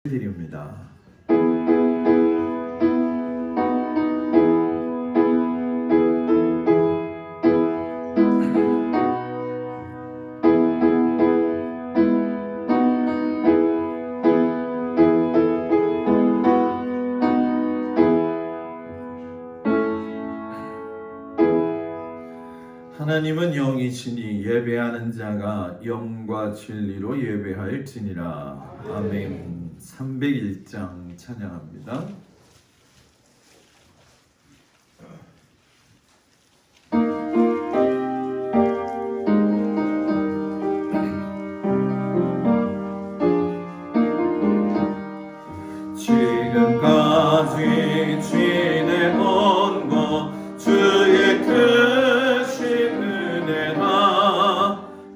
드립니다. 하나님은 영이시니 예배하는 자가 영과 진리로 예배할지니라. 아멘. 301장 찬양합니다. 지금까지 지내온 것 주의 크신 은혜라.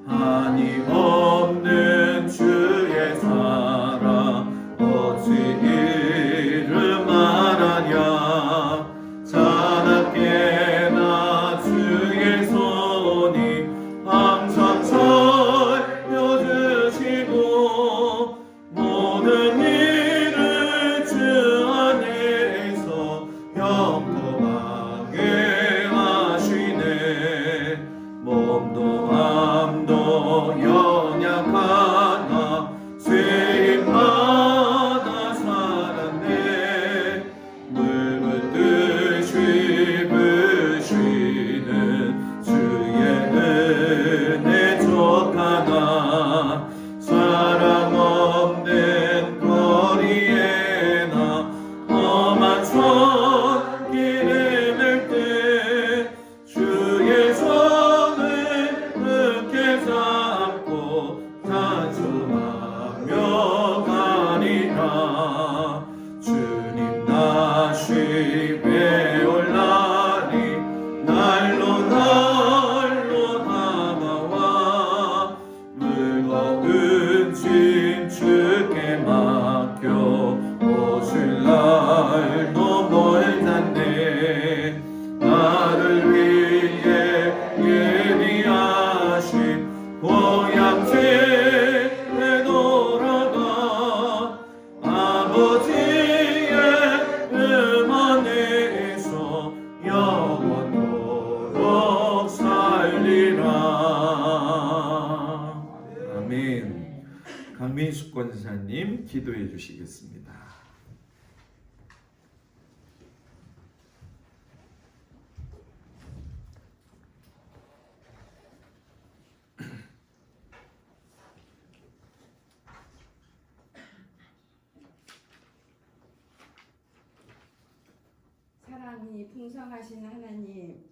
한이 없는 주의 사랑 어찌 이를 말하냐. 자나깨나 주의 손이 항상 살려주시고 모든 일을 주 안에서 영통하게 하시네. 몸도 마음도 연약하나 쇠임받아 살았네. 물 붓듯이 부시는 주의 은혜 족하나. 사랑 없는 거리에나 험한 손길을 맬 때 주의 손을 굳게 잡고 찬송하며 가리라. 주님 다시 배올라니 날로 날로 다가와. 무거운 짐 주께 맡겨 오실 날도 멀잖네. 나를 위해 예비하신 고향집에 돌아가 아버지의 음원에서 영원토록 살리라. 아멘. 강민숙 권사님 기도해 주시겠습니다. 사랑이 풍성하신 하나님,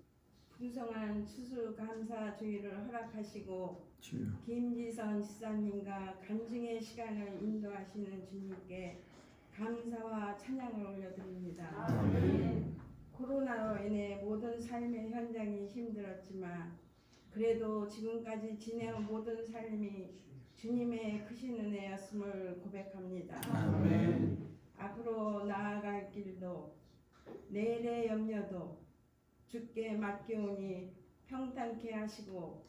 풍성한 추수감사주의를 허락하시고 주여. 김지선 지사님과 간증의 시간을 인도하시는 주님께 감사와 찬양을 올려드립니다. 아멘. 코로나로 인해 모든 삶의 현장이 힘들었지만 그래도 지금까지 지내온 모든 삶이 주님의 크신 은혜였음을 고백합니다. 아멘. 앞으로 나아갈 길도 내일의 염려도 주께 맡기오니 평탄케 하시고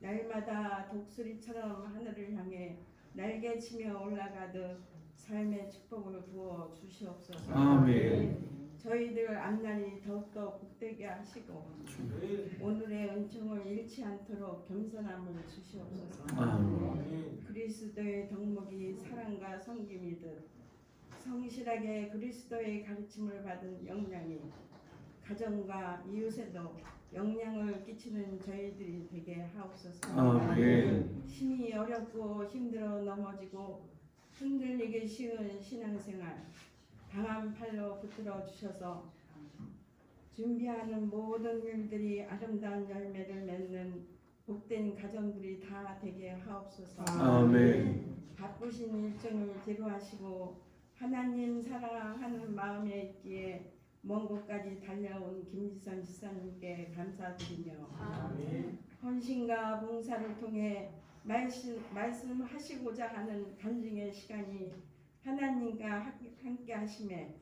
날마다 독수리처럼 하늘을 향해 날개치며 올라가듯 삶의 축복을 부어 주시옵소서. 아멘. 저희들 앞날이 더욱더 복되게 하시고 오늘의 은총을 잃지 않도록 겸손함을 주시옵소서. 아멘. 그리스도의 덕목이 사랑과 섬김이듯 성실하게 그리스도의 가르침을 받은 영향이 가정과 이웃에도 영향을 끼치는 저희들이 되게 하옵소서. 아멘. 힘이 어렵고 힘들어 넘어지고 흔들리기 쉬운 신앙생활 강한 팔로 붙들어 주셔서 준비하는 모든 일들이 아름다운 열매를 맺는 복된 가정들이 다 되게 하옵소서. 아멘. 바쁘신 일정을 뒤로하시고 하나님 사랑하는 마음에 있기에 먼 곳까지 달려온 김지선 지사님께 감사드리며 헌신과 봉사를 통해 말씀하시고자 하는 간증의 시간이 하나님과 함께 하심에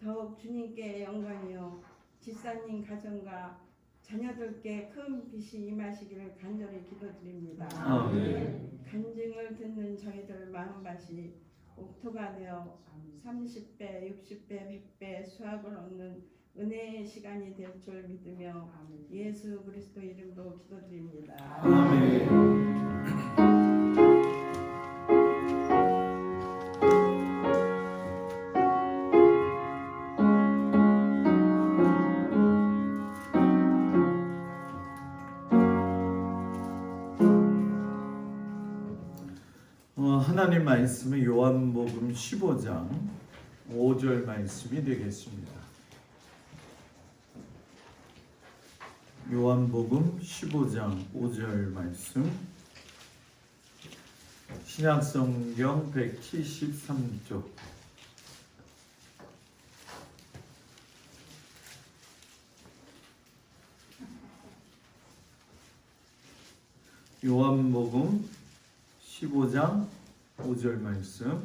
더욱 주님께 영광이요 지사님 가정과 자녀들께 큰 빛이 임하시기를 간절히 기도드립니다. 아멘. 간증을 듣는 저희들 마음밭이 옥토가 되어 30배, 60배, 100배 수확을 얻는 은혜의 시간이 될 줄 믿으며 예수 그리스도 이름으로 기도드립니다. 아멘. 하나님 말씀은 요한복음 15장 5절 말씀이 되겠습니다. 요한복음 15장 5절 말씀, 신약성경 173쪽. 요한복음 15장 5절 말씀,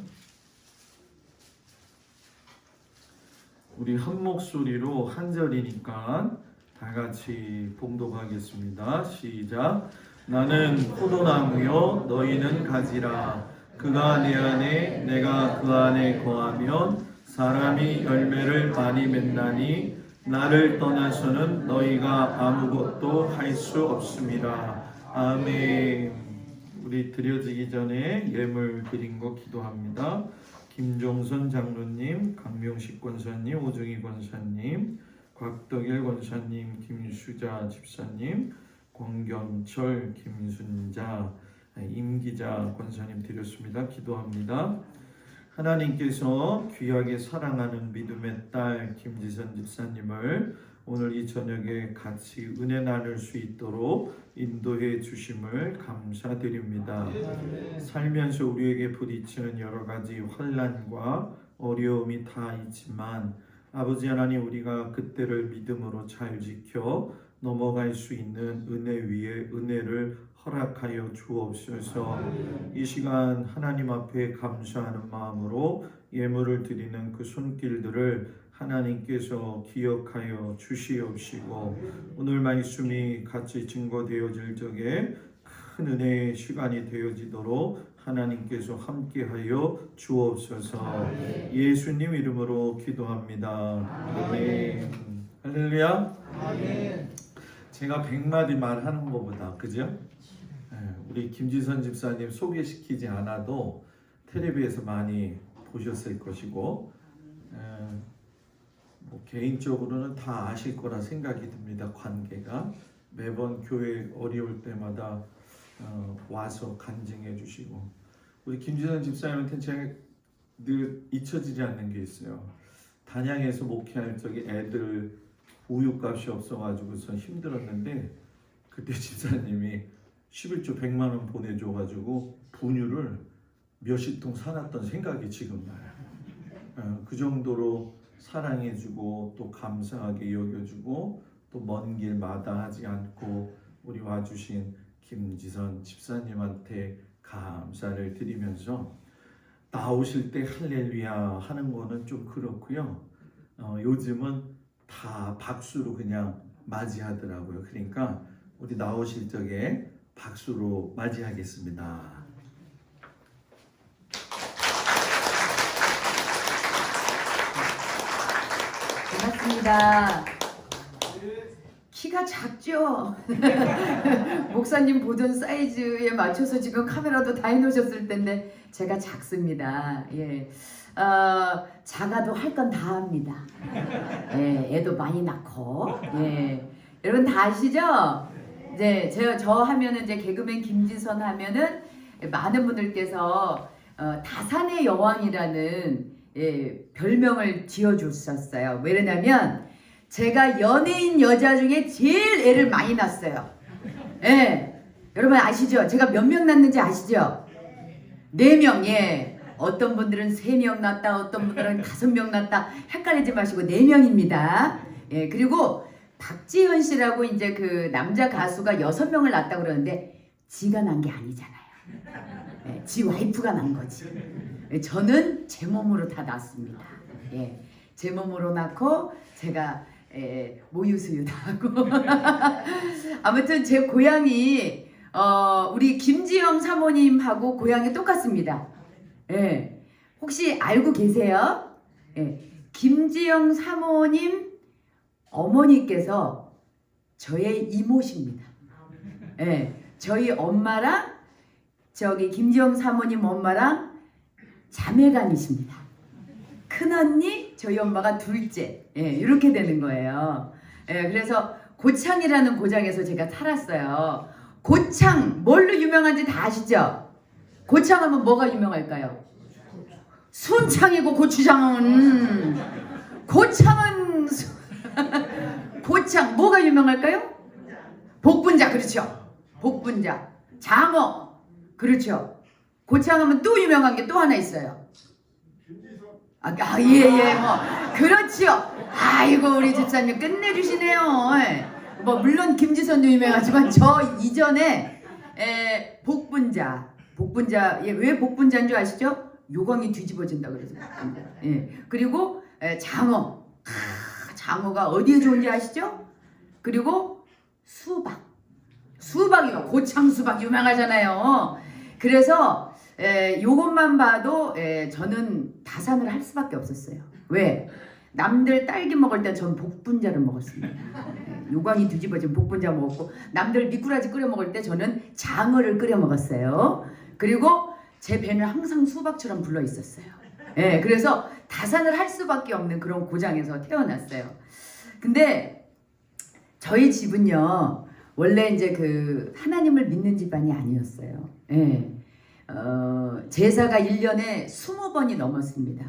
우리 한 목소리로 한 절이니까 다 같이 봉독하겠습니다. 시작. 나는 포도나무요 너희는 가지라. 그가 내 안에 내가 그 안에 거하면 사람이 열매를 많이 맺나니 나를 떠나서는 너희가 아무것도 할 수 없습니다. 아멘. 우리 드려지기 전에 예물 드린 거 기도합니다. 김종선 장로님, 강명식 권사님, 오정희 권사님, 곽덕일 권사님, 김수자 집사님, 권경철, 김순자, 임기자 권사님 드렸습니다. 기도합니다. 하나님께서 귀하게 사랑하는 믿음의 딸 김지선 집사님을 오늘 이 저녁에 같이 은혜 나눌 수 있도록 인도해 주심을 감사드립니다. 살면서 우리에게 부딪히는 여러 가지 환난과 어려움이 다 있지만 아버지 하나님, 우리가 그때를 믿음으로 잘 지켜 넘어갈 수 있는 은혜 위에 은혜를 허락하여 주옵소서. 이 시간 하나님 앞에 감사하는 마음으로 예물을 드리는 그 손길들을 하나님께서 기억하여 주시옵시고, 오늘 말씀이 같이 증거되어질 적에 큰 은혜의 시간이 되어지도록 하나님께서 함께하여 주옵소서. 예수님 이름으로 기도합니다. 아멘. 할렐루야. 아멘. 제가 100마디 말하는 것보다, 그죠? 우리 김지선 집사님 소개시키지 않아도 텔레비에서 많이 보셨을 것이고, 개인적으로는 다 아실 거라 생각이 듭니다. 관계가 매번 교회 어려울 때마다 와서 간증해 주시고, 우리 김지선 집사님한테 제가 늘 잊혀지지 않는 게 있어요. 단양에서 목회할 적에 애들 우유값이 없어가지고서 힘들었는데 그때 집사님이 11조 100만 원 보내줘가지고 분유를 몇십 통 사놨던 생각이 지금 나요. 그 정도로 사랑해주고 또 감사하게 여겨주고 또 먼 길 마다하지 않고 우리 와주신 김지선 집사님한테 감사를 드리면서 나오실 때 할렐루야 하는 거는 좀 그렇고요. 요즘은 다 박수로 그냥 맞이하더라고요. 그러니까 우리 나오실 적에 박수로 맞이하겠습니다. 반갑습니다. 키가 작죠? 목사님 보던 사이즈에 맞춰서 지금 카메라도 다 해놓으셨을 텐데 제가 작습니다. 예, 작아도 할 건 다 합니다. 예, 애도 많이 낳고, 예, 여러분 다 아시죠? 네, 저 하면은 이제 개그맨 김지선 하면은 많은 분들께서 다산의 여왕이라는 별명을 지어줬었어요. 왜냐면 제가 연예인 여자 중에 제일 애를 많이 낳았어요. 예, 여러분 아시죠? 제가 몇 명 낳는지 아시죠? 4명. 예, 어떤 분들은 3명 낳았다, 어떤 분들은 5명 낳았다. 헷갈리지 마시고 4명입니다. 예, 그리고 박지현 씨라고 이제 그 남자 가수가 6명을 낳았다고 그러는데 지가 낳은 게 아니잖아요. 예, 지 와이프가 낳은 거지. 예, 저는 제 몸으로 다 낳았습니다. 예, 제 몸으로 낳고 제가 모유수유도 하고 아무튼 제 고향이 우리 김지영 사모님하고 고향이 똑같습니다. 예, 혹시 알고 계세요? 예, 김지영 사모님 어머니께서 저의 이모십니다. 예, 저희 엄마랑 저기 김지영 사모님 엄마랑 자매간이십니다. 큰언니, 저희 엄마가 둘째. 예, 이렇게 되는 거예요. 예, 그래서 고창이라는 고장에서 제가 살았어요. 고창 뭘로 유명한지 다 아시죠? 고창하면 뭐가 유명할까요? 순창이고 고추장은 고창은 고창 뭐가 유명할까요? 복분자. 그렇죠. 복분자. 장어. 그렇죠. 고창하면 또 유명한 게 또 하나 있어요. 예, 뭐 그렇지요. 아이고 우리 집사님 끝내주시네요. 뭐 물론 김지선도 유명하지만 저 이전에 복분자 왜 복분자인 줄 아시죠? 요광이 뒤집어진다 그래서 복분자. 예. 그리고 장어. 장어가 어디에 좋은지 아시죠? 그리고 수박이요. 고창 수박 유명하잖아요. 그래서 요것만 봐도 저는 다산을 할 수밖에 없었어요. 왜? 남들 딸기 먹을 때 전 복분자를 먹었습니다. 요광이 뒤집어진 복분자 먹었고 남들 미꾸라지 끓여 먹을 때 저는 장어를 끓여 먹었어요. 그리고 제 배는 항상 수박처럼 불러 있었어요. 그래서 다산을 할 수밖에 없는 그런 고장에서 태어났어요. 근데 저희 집은요 원래 이제 그 하나님을 믿는 집안이 아니었어요. 제사가 1년에 20번이 넘었습니다.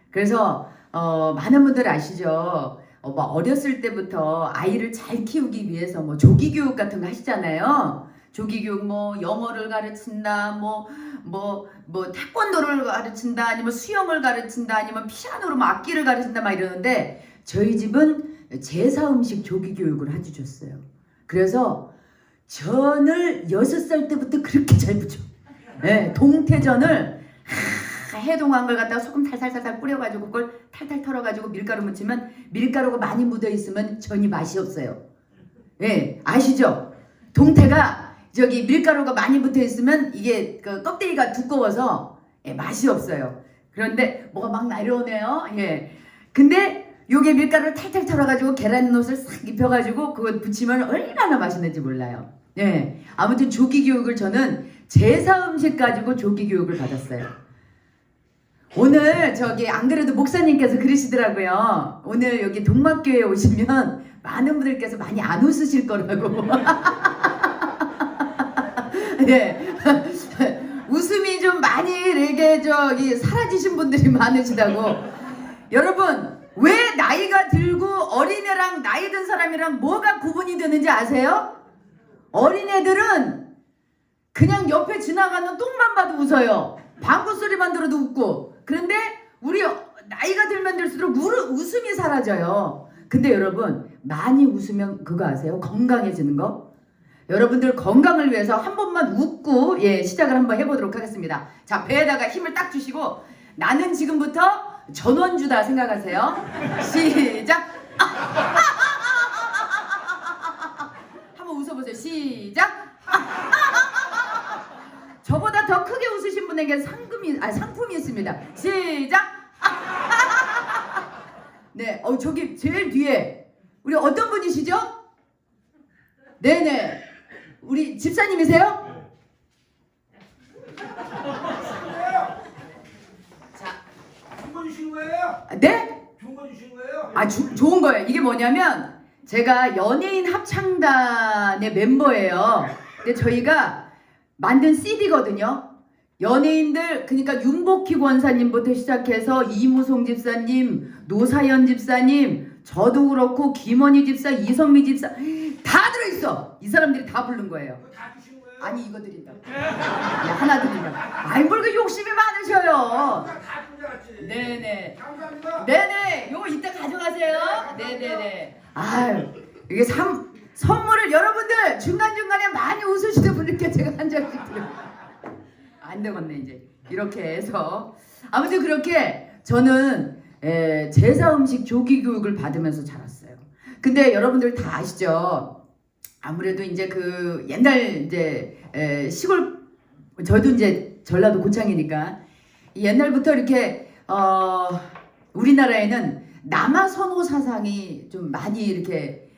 그래서 많은 분들 아시죠? 뭐 어렸을 때부터 아이를 잘 키우기 위해서 뭐 조기교육 같은 거 하시잖아요. 조기교육 뭐 영어를 가르친다, 뭐 태권도를 가르친다, 아니면 수영을 가르친다, 아니면 피아노로 뭐 악기를 가르친다 막 이러는데 저희 집은 제사 음식 조기교육을 해주셨어요. 그래서 전을 6살 때부터 그렇게 잘 부쳐. 동태전을 해동한 걸 갖다가 소금 살살살살 뿌려가지고 그걸 탈탈 털어가지고 밀가루 묻히면 밀가루가 많이 묻어있으면 전이 맛이 없어요. 아시죠? 동태가 저기 밀가루가 많이 붙어있으면 이게 그 껍데기가 두꺼워서 맛이 없어요. 그런데 뭐가 막 내려오네요. 근데 요게 밀가루를 탈탈 털어가지고 계란옷을 싹 입혀가지고 그거 부치면 얼마나 맛있는지 몰라요. 아무튼 조기교육을 저는 제사 음식 가지고 조기교육을 받았어요. 오늘 저기 안 그래도 목사님께서 그러시더라고요. 오늘 여기 동막교회에 오시면 많은 분들께서 많이 안 웃으실 거라고. 웃음이 좀 많이 이렇게 저기 사라지신 분들이 많으시다고. 여러분 왜 나이가 들고 어린애랑 나이 든 사람이랑 뭐가 구분이 되는지 아세요? 어린애들은 그냥 옆에 지나가는 똥만 봐도 웃어요. 방구 소리만 들어도 웃고. 그런데 우리 나이가 들면 들수록 웃음이 사라져요. 근데 여러분 많이 웃으면 그거 아세요? 건강해지는 거? 여러분들 건강을 위해서 한 번만 웃고 시작을 한번 해보도록 하겠습니다. 자, 배에다가 힘을 딱 주시고 나는 지금부터 전원주다 생각하세요. 시작. 한번 웃어보세요. 시작. 저보다 더 크게 웃으신 분에게 상품이 있습니다. 시작. 네, 저기 제일 뒤에 우리 어떤 분이시죠? 네네, 우리 집사님이세요? 자, 좋은 거 주신 거예요? 네? 좋은 거 주신 거예요? 좋은 거예요. 이게 뭐냐면 제가 연예인 합창단의 멤버예요. 근데 저희가 만든 CD거든요. 연예인들, 그러니까 윤복희 권사님부터 시작해서 이무송 집사님, 노사연 집사님, 저도 그렇고 김원희 집사, 이선미 집사 다 들어있어. 이 사람들이 다 부른 거예요. 그거 다 주신 거예요? 아니 이거 드린다. 하나 드린다. 아이 뭘 그 욕심이 많으셔요. 다준 줄 알았지. 네네. 감사합니다. 네네. 요거 이따 가져가세요. 네네네. 아유 이게 선물을 여러분들 중간중간에 많이 웃으시는 분들께 제가 한 장씩 드려요. 안 되겠네 이제. 이렇게 해서 아무튼 그렇게 저는 제사 음식 조기 교육을 받으면서 자랐어요. 근데 여러분들 다 아시죠? 아무래도 이제 그 옛날 이제 시골, 저도 이제 전라도 고창이니까 옛날부터 이렇게 우리나라에는 남아선호 사상이 좀 많이 이렇게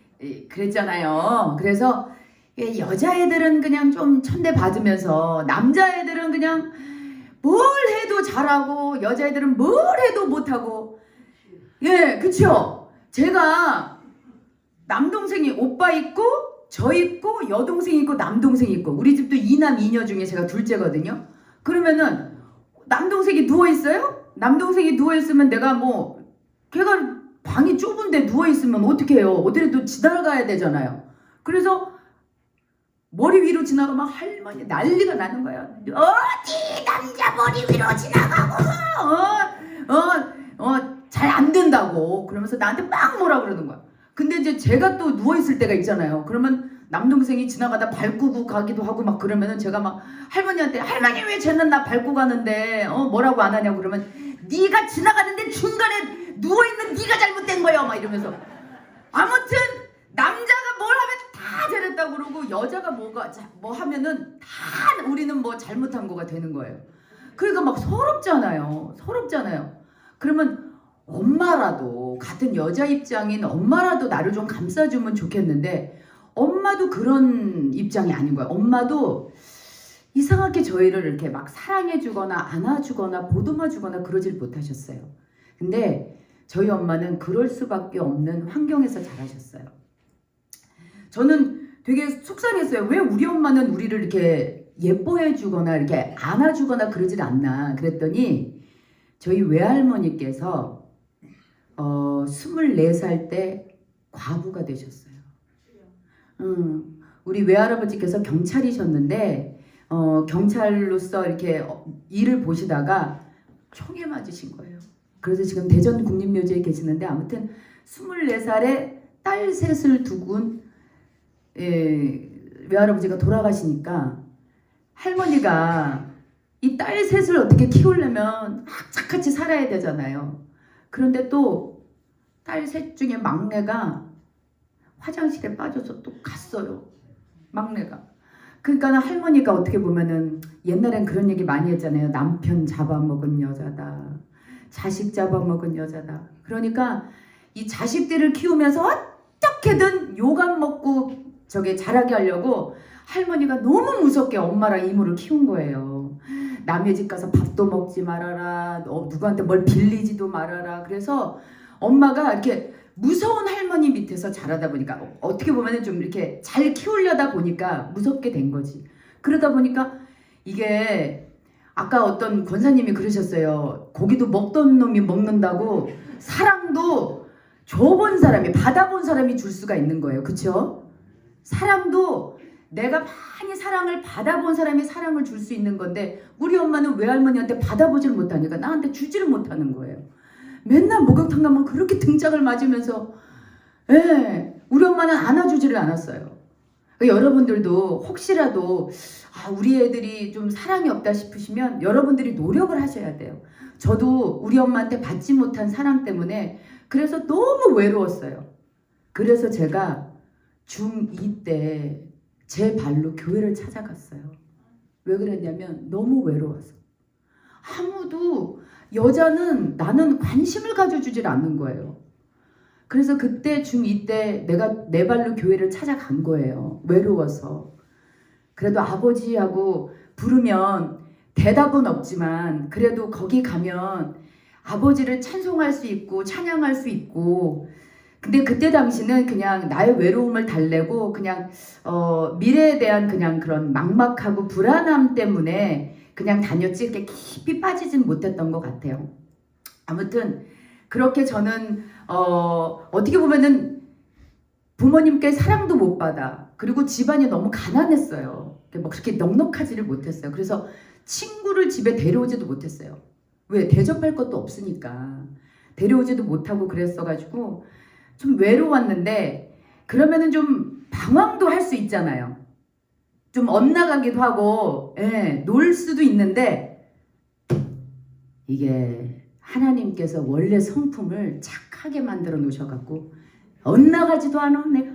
그랬잖아요. 그래서 여자애들은 그냥 좀 천대 받으면서 남자애들은 그냥 뭘 해도 잘하고 여자애들은 뭘 해도 못하고. 예, 그쵸? 제가 남동생이 오빠 있고 저 있고 여동생 있고 남동생 있고 우리 집도 2남 2녀 중에 제가 둘째거든요. 그러면은 남동생이 누워있어요? 남동생이 누워있으면 내가 뭐 걔가 방이 좁은데 누워있으면 어떻게 해요? 어디라도 지나가야 되잖아요. 그래서 머리 위로 지나가면 할머니 난리가 나는 거예요. 어디 남자 머리 위로 지나가고 잘 안 된다고 그러면서 나한테 막 뭐라 그러는 거야. 근데 이제 제가 또 누워있을 때가 있잖아요. 그러면 남동생이 지나가다 밟고 가기도 하고 막 그러면은 제가 막 할머니한테 할머니 왜 쟤는 나 밟고 가는데 뭐라고 안 하냐고 그러면 네가 지나가는데 중간에 누워있는 네가 잘못된 거야 막 이러면서 아무튼 남자가 뭘 하면 다 잘했다고 그러고 여자가 뭐 하면은 다 우리는 뭐 잘못한 거가 되는 거예요. 그러니까 막 서럽잖아요. 그러면 엄마라도 같은 여자 입장인 엄마라도 나를 좀 감싸주면 좋겠는데 엄마도 그런 입장이 아닌 거예요. 엄마도 이상하게 저희를 이렇게 막 사랑해주거나 안아주거나 보듬어주거나 그러질 못하셨어요. 근데 저희 엄마는 그럴 수밖에 없는 환경에서 자라셨어요. 저는 되게 속상했어요. 왜 우리 엄마는 우리를 이렇게 예뻐해주거나 이렇게 안아주거나 그러질 않나 그랬더니 저희 외할머니께서 24살 때 과부가 되셨어요. 우리 외할아버지께서 경찰이셨는데 경찰로서 이렇게 일을 보시다가 총에 맞으신 거예요. 그래서 지금 대전 국립묘지에 계시는데 아무튼 24살에 딸 셋을 두고 외할아버지가 돌아가시니까 할머니가 이 딸 셋을 어떻게 키우려면 악착같이 살아야 되잖아요. 그런데 또 딸 셋 중에 막내가 화장실에 빠져서 또 갔어요. 막내가. 그러니까 할머니가 어떻게 보면은 옛날엔 그런 얘기 많이 했잖아요. 남편 잡아먹은 여자다. 자식 잡아먹은 여자다. 그러니까 이 자식들을 키우면서 어떻게든 욕안 먹고 자라게 하려고 할머니가 너무 무섭게 엄마랑 이모를 키운 거예요. 남의 집 가서 밥도 먹지 말아라. 누구한테 뭘 빌리지도 말아라. 그래서 엄마가 이렇게 무서운 할머니 밑에서 자라다 보니까 어떻게 보면 좀 이렇게 잘 키우려다 보니까 무섭게 된 거지. 그러다 보니까 이게 아까 어떤 권사님이 그러셨어요. 고기도 먹던 놈이 먹는다고 사랑도 줘본 사람이 받아본 사람이 줄 수가 있는 거예요. 그쵸? 사랑도 내가 많이 사랑을 받아본 사람이 사랑을 줄 수 있는 건데 우리 엄마는 외할머니한테 받아보질 못하니까 나한테 주지를 못하는 거예요. 맨날 목욕탕 가면 그렇게 등짝을 맞으면서 우리 엄마는 안아주지를 않았어요. 그러니까 여러분들도 혹시라도 우리 애들이 좀 사랑이 없다 싶으시면 여러분들이 노력을 하셔야 돼요. 저도 우리 엄마한테 받지 못한 사랑 때문에 그래서 너무 외로웠어요. 그래서 제가 중2 때 제 발로 교회를 찾아갔어요. 왜 그랬냐면 너무 외로워서. 아무도 여자는 나는 관심을 가져주질 않는 거예요. 그래서 그때 중2 때 내가 내 발로 교회를 찾아간 거예요. 외로워서. 그래도 아버지하고 부르면 대답은 없지만 그래도 거기 가면 아버지를 찬송할 수 있고 찬양할 수 있고 근데 그때 당시는 그냥 나의 외로움을 달래고 그냥 미래에 대한 그냥 그런 막막하고 불안함 때문에 그냥 다녔지 이렇게 깊이 빠지진 못했던 것 같아요. 아무튼 그렇게 저는 어떻게 보면은 부모님께 사랑도 못 받아 그리고 집안이 너무 가난했어요. 뭐 그렇게 넉넉하지를 못했어요. 그래서 친구를 집에 데려오지도 못했어요. 왜? 대접할 것도 없으니까 데려오지도 못하고 그랬어가지고 좀 외로웠는데 그러면은 좀 방황도 할 수 있잖아요. 좀 엇나가기도 하고 놀 수도 있는데 이게 하나님께서 원래 성품을 착하게 만들어 놓으셔갖고 엇나가지도 않아 내가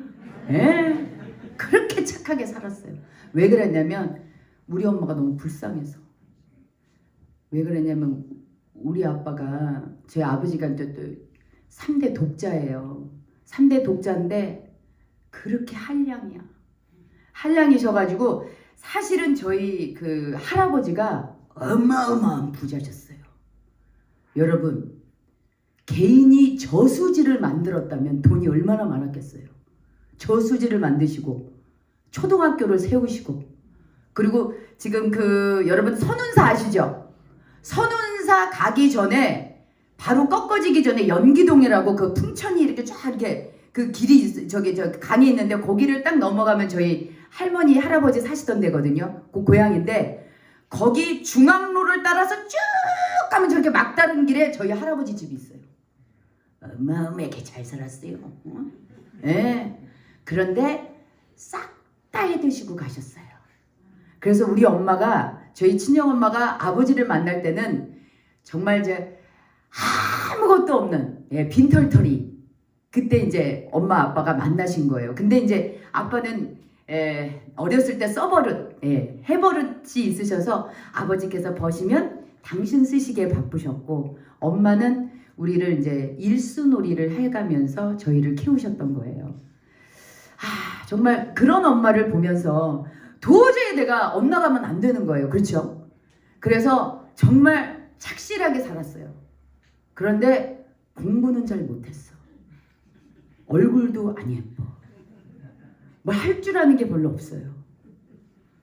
그렇게 착하게 살았어요. 왜 그랬냐면 우리 엄마가 너무 불쌍해서 왜 그러냐면 우리 아빠가 저희 아버지가 또 3대 독자예요. 3대 독자인데 그렇게 한량이야. 한량이셔가지고 사실은 저희 그 할아버지가 어마어마한 부자셨어요. 여러분 개인이 저수지를 만들었다면 돈이 얼마나 많았겠어요. 저수지를 만드시고 초등학교를 세우시고 그리고 지금 그 여러분 선운사 아시죠? 선운사 가기 전에 바로 꺾어지기 전에 연기동이라고 그 풍천이 이렇게 쫙 이렇게 그 길이 저기 저 강이 있는데 거기를 딱 넘어가면 저희 할머니 할아버지 사시던 데거든요. 그 고향인데 거기 중앙로를 따라서 쭉 가면 저렇게 막다른 길에 저희 할아버지 집이 있어요. 어마어마하게 잘 살았어요. 어? 네. 그런데 싹 다 해드시고 가셨어요. 그래서 우리 엄마가 저희 친정엄마가 아버지를 만날 때는 정말 이제 아무것도 없는 빈털터리 그때 이제 엄마 아빠가 만나신 거예요. 근데 이제 아빠는 어렸을 때 써버릇 해버릇이 있으셔서 아버지께서 버시면 당신 쓰시기에 바쁘셨고 엄마는 우리를 이제 일수놀이를 해가면서 저희를 키우셨던 거예요. 정말 그런 엄마를 보면서 도저히 내가 엇나가면 안 되는 거예요. 그렇죠? 그래서 정말 착실하게 살았어요. 그런데 공부는 잘 못했어. 얼굴도 안 예뻐. 뭐 할 줄 아는 게 별로 없어요.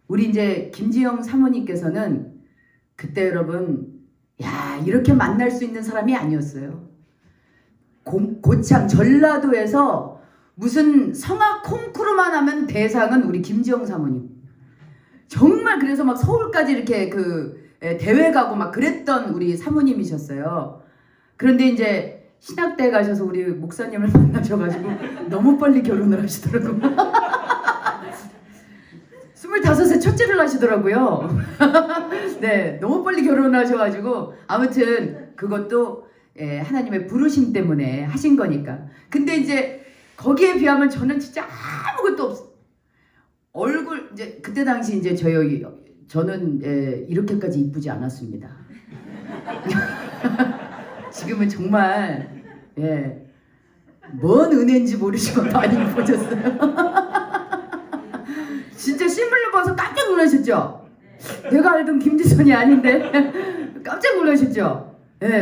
우리 이제 김지영 사모님께서는 그때 여러분 야 이렇게 만날 수 있는 사람이 아니었어요. 고창 전라도에서 무슨 성악 콩쿠르만 하면 대상은 우리 김지영 사모님. 정말 그래서 막 서울까지 이렇게 그 대회 가고 막 그랬던 우리 사모님이셨어요. 그런데 이제 신학대에 가셔서 우리 목사님을 만나셔가지고 너무 빨리 결혼을 하시더라고요. 25세 첫째를 하시더라고요. 네, 너무 빨리 결혼을 하셔가지고 아무튼 그것도 하나님의 부르심 때문에 하신 거니까. 근데 이제 거기에 비하면 저는 진짜 아무것도 없어. 얼굴 이제 그때 당시 이제 저는 이렇게까지 이쁘지 않았습니다. 지금은 정말 뭔 은혜인지 모르시고 많이 이뻐졌어요. 진짜 신문을 봐서 깜짝 놀라셨죠? 내가 알던 김지선이 아닌데 깜짝 놀라셨죠?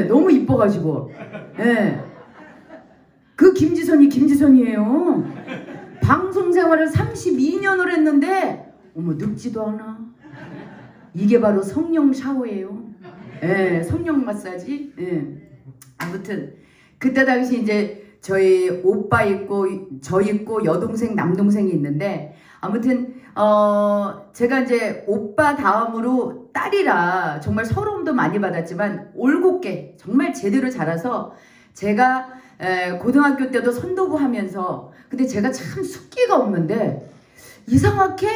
너무 이뻐가지고 그 김지선이 김지선이에요. 방송 생활을 32년을 했는데 어머 늙지도 않아. 이게 바로 성령 샤워예요. 성령 마사지. 아무튼 그때 당시 이제 저희 오빠 있고 저 있고 여동생 남동생이 있는데 아무튼 제가 이제 오빠 다음으로 딸이라 정말 서러움도 많이 받았지만 올곧게 정말 제대로 자라서 제가 고등학교 때도 선도부 하면서 근데 제가 참 숫기가 없는데 이상하게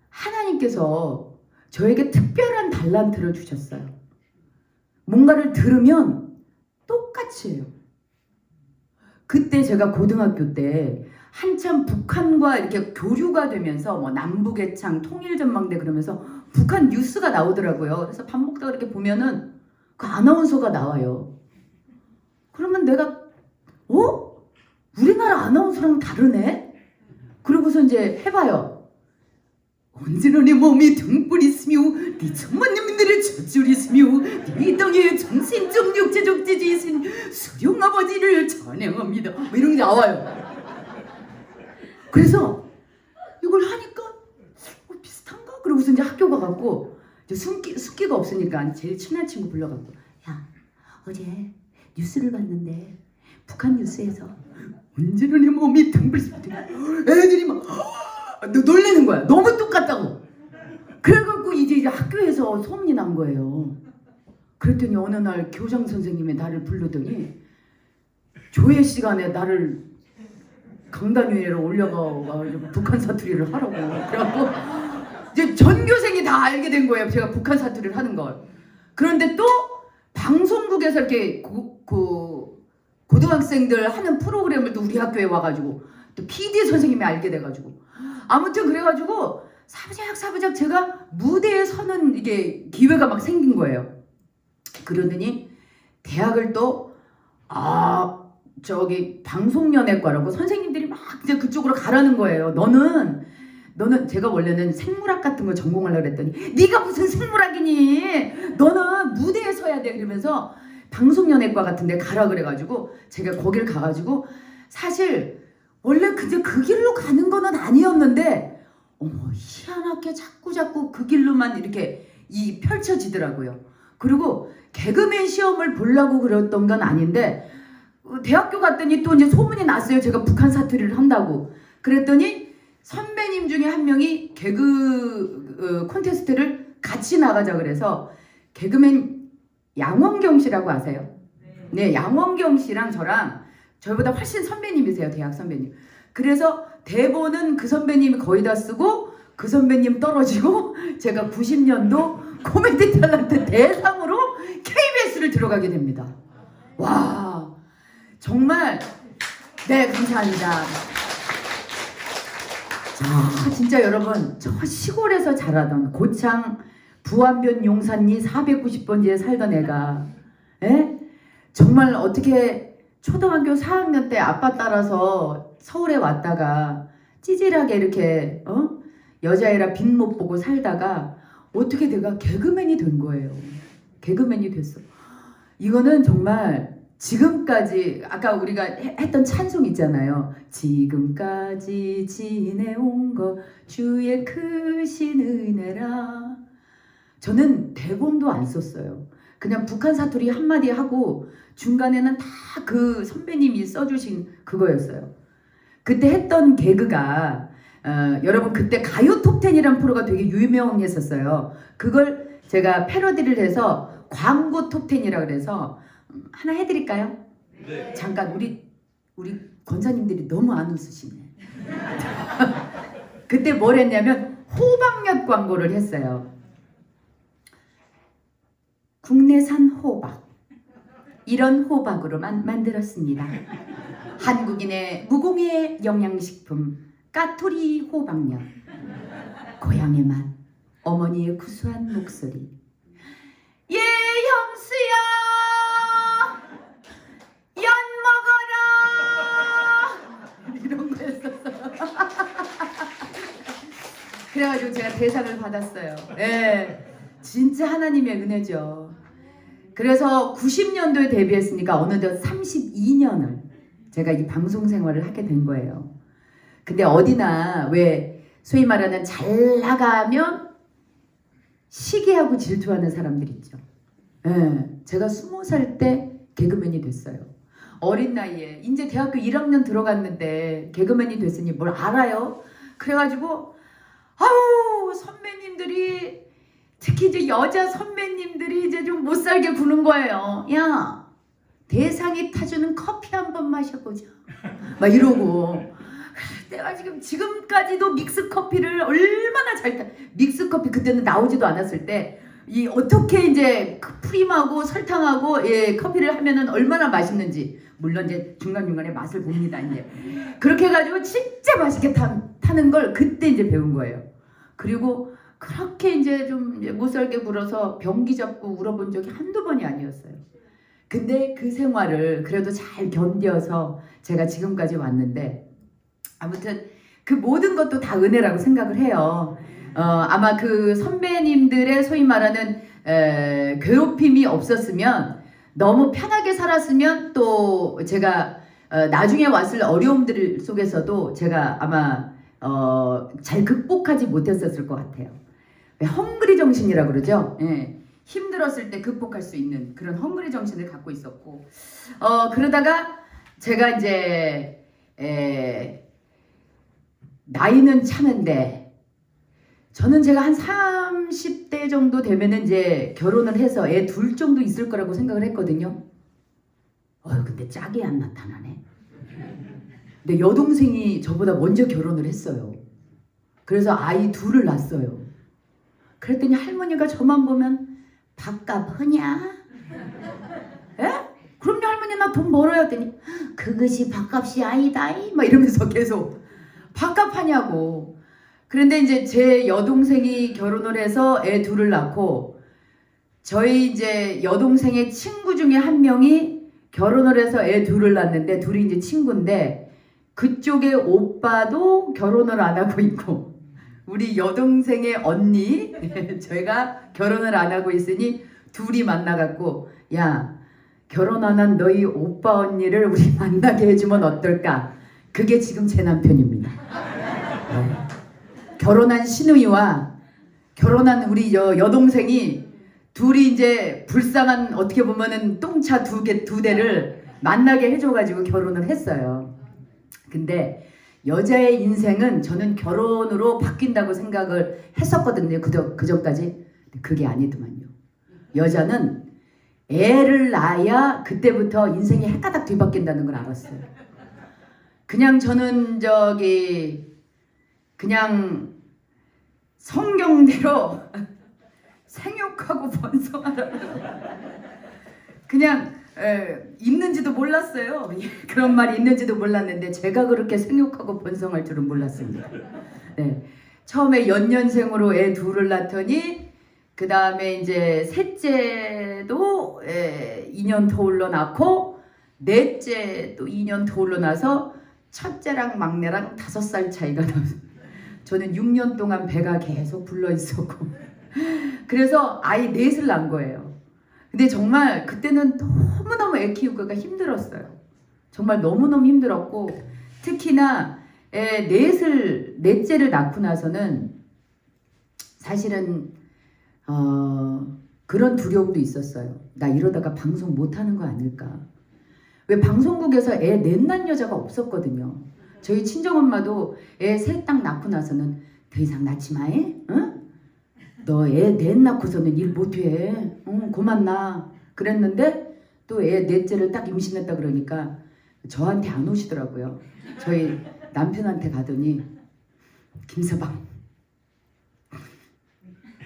하나님께서 저에게 특별한 달란트를 주셨어요. 뭔가를 들으면 똑같이 해요. 그때 제가 고등학교 때 한참 북한과 이렇게 교류가 되면서 뭐 남북애창 통일전망대 그러면서 북한 뉴스가 나오더라고요. 그래서 밥 먹다가 이렇게 보면은 그 아나운서가 나와요. 그러면 내가 우리나라 아나운서랑 다르네? 그러고서 이제 해봐요. 언제나 내 몸이 등불 있으며 네 천만년민들의 젖줄 있으며 네 땅에 정신적 육체적 지지이신 수령 아버지를 찬양합니다. 뭐 이런 게 나와요. 그래서 이걸 하니까 비슷한가? 그러고서 이제 학교 가갖고 숫기가 없으니까 제일 친한 친구 불러갖고 야 어제 뉴스를 봤는데 북한 뉴스에서 언제나 내 몸이 등불 있으며 애들이 막 놀래는 거야. 너무 똑같다고. 그래갖고 이제 학교에서 소문이 난 거예요. 그랬더니 어느 날 교장 선생님이 나를 부르더니 조회 시간에 나를 강단 위에로 올려가지고 북한 사투리를 하라고. 그래갖고 이제 전교생이 다 알게 된 거예요. 제가 북한 사투리를 하는 걸. 그런데 또 방송국에서 이렇게 고등학생들 하는 프로그램을 또 우리 학교에 와가지고 또 PD 선생님이 알게 돼가지고 아무튼 그래가지고 사부작 제가 무대에 서는 이게 기회가 막 생긴 거예요. 그러더니 대학을 또 저기 방송연예과라고 선생님들이 막 이제 그쪽으로 가라는 거예요. 너는 제가 원래는 생물학 같은 거 전공하려고 그랬더니 네가 무슨 생물학이니? 너는 무대에 서야 돼. 그러면서 방송연예과 같은 데 가라 그래가지고 제가 거길 가가지고 사실 원래 그저 그 길로 가는 거는 아니었는데 어머 희한하게 자꾸 그 길로만 이렇게 펼쳐지더라고요. 그리고 개그맨 시험을 보려고 그랬던 건 아닌데 대학교 갔더니 또 이제 소문이 났어요. 제가 북한 사투리를 한다고. 그랬더니 선배님 중에 한 명이 개그 콘테스트를 같이 나가자 그래서 개그맨 양원경 씨라고 아세요? 네, 양원경 씨랑 저보다 훨씬 선배님이세요. 대학 선배님. 그래서 대본은 그 선배님이 거의 다 쓰고 그 선배님 떨어지고 제가 90년도 코미디 탤런트 대상으로 KBS를 들어가게 됩니다. 와, 정말 네, 감사합니다. 진짜 여러분, 저 시골에서 자라던 고창 부안변 용산리 490번지에 살던 애가 정말 어떻게 초등학교 4학년 때 아빠 따라서 서울에 왔다가 찌질하게 이렇게 여자애라 빚 못 보고 살다가 어떻게 내가 개그맨이 된 거예요. 개그맨이 됐어. 이거는 정말 지금까지 아까 우리가 했던 찬송 있잖아요. 지금까지 지내온 것 주의 크신 은혜라. 저는 대본도 안 썼어요. 그냥 북한 사투리 한마디 하고 중간에는 다 그 선배님이 써주신 그거였어요. 그때 했던 개그가 여러분 그때 가요 톱10이라는 프로가 되게 유명했었어요. 그걸 제가 패러디를 해서 광고 톱10이라 그래서 하나 해드릴까요? 네. 잠깐 우리 권사님들이 너무 안 웃으시네. 그때 뭘 했냐면 호박엿 광고를 했어요. 국내산 호박 이런 호박으로만 만들었습니다. 한국인의 무공해 영양식품 까투리 호박엿. 고향의 맛, 어머니의 구수한 목소리. 예 형수야 연 먹어라 이런 거 했었어요. 그래가지고 제가 대상을 받았어요. 예, 진짜 하나님의 은혜죠. 그래서 90년도에 데뷔했으니까 어느덧 32년을 제가 이 방송 생활을 하게 된 거예요. 근데 어디나 왜 소위 말하는 잘 나가면 시기하고 질투하는 사람들 있죠. 예, 제가 20살 때 개그맨이 됐어요. 어린 나이에 이제 대학교 1학년 들어갔는데 개그맨이 됐으니 뭘 알아요? 그래가지고 아우 선배님들이 특히 이제 여자 선배님들이 이제 좀 못 살게 구는 거예요. 야, 대상이 타주는 커피 한번 마셔보자. 막 이러고. 내가 지금까지도 믹스 커피를 얼마나 믹스 커피 그때는 나오지도 않았을 때 이 어떻게 이제 프림하고 설탕하고 커피를 하면은 얼마나 맛있는지 물론 이제 중간중간에 맛을 봅니다. 이제 그렇게 해가지고 진짜 맛있게 타는 걸 그때 이제 배운 거예요. 그리고 그렇게 이제 좀 못 살게 굴어서 변기 잡고 울어본 적이 한두 번이 아니었어요. 근데 그 생활을 그래도 잘 견뎌서 제가 지금까지 왔는데 아무튼 그 모든 것도 다 은혜라고 생각을 해요. 아마 그 선배님들의 소위 말하는 괴롭힘이 없었으면 너무 편하게 살았으면 또 제가 나중에 왔을 어려움들 속에서도 제가 아마 잘 극복하지 못했었을 것 같아요. 헝그리 정신이라고 그러죠. 예. 힘들었을 때 극복할 수 있는 그런 헝그리 정신을 갖고 있었고 그러다가 제가 이제 나이는 차는데 저는 제가 한 30대 정도 되면은 이제 결혼을 해서 애 둘 정도 있을 거라고 생각을 했거든요. 근데 짝이 안 나타나네. 근데 여동생이 저보다 먼저 결혼을 했어요. 그래서 아이 둘을 낳았어요. 그랬더니 할머니가 저만 보면 밥값 하냐? 에? 그럼요 할머니 나 돈 벌어야 했더니 그것이 밥값이 아니다 막 이러면서 계속 밥값 하냐고. 그런데 이제 제 여동생이 결혼을 해서 애 둘을 낳고 저희 이제 여동생의 친구 중에 한 명이 결혼을 해서 애 둘을 낳았는데 둘이 이제 친구인데 그쪽의 오빠도 결혼을 안 하고 있고 우리 여동생의 언니 저희가 결혼을 안 하고 있으니 둘이 만나갖고 야 결혼 안 한 너희 오빠 언니를 우리 만나게 해주면 어떨까? 그게 지금 제 남편입니다. 네. 결혼한 시누이와 결혼한 우리 여동생이 둘이 이제 불쌍한 어떻게 보면은 똥차 두 대를 만나게 해줘가지고 결혼을 했어요. 근데 여자의 인생은 저는 결혼으로 바뀐다고 생각을 했었거든요. 그 전까지. 그게 아니더만요. 여자는 애를 낳아야 그때부터 인생이 헷가닥 뒤바뀐다는 걸 알았어요. 그냥 저는 그냥 성경대로 생육하고 번성하라고 그냥 있는지도 몰랐어요. 그런 말이 있는지도 몰랐는데 제가 그렇게 생육하고 번성할 줄은 몰랐습니다. 네. 처음에 연년생으로 애 둘을 낳더니 그 다음에 이제 셋째도 2년 터울러 낳고 넷째 또 2년 터울러 나서 첫째랑 막내랑 5살 차이가 나서 저는 6년 동안 배가 계속 불러 있었고 그래서 아이 넷을 낳은 거예요. 근데 정말 그때는 너무너무 애 키우기가 힘들었어요. 정말 너무너무 힘들었고 특히나 넷째를 낳고 나서는 사실은 그런 두려움도 있었어요. 나 이러다가 방송 못하는 거 아닐까. 왜 방송국에서 애 넷 낳은 여자가 없었거든요. 저희 친정엄마도 애 셋 딱 낳고 나서는 더 이상 낳지 마. 응? 너 애 넷 낳고서는 일 못해. 응, 그만 나. 그랬는데 또 애 넷째를 딱 임신했다 그러니까 저한테 안 오시더라고요. 저희 남편한테 가더니 김서방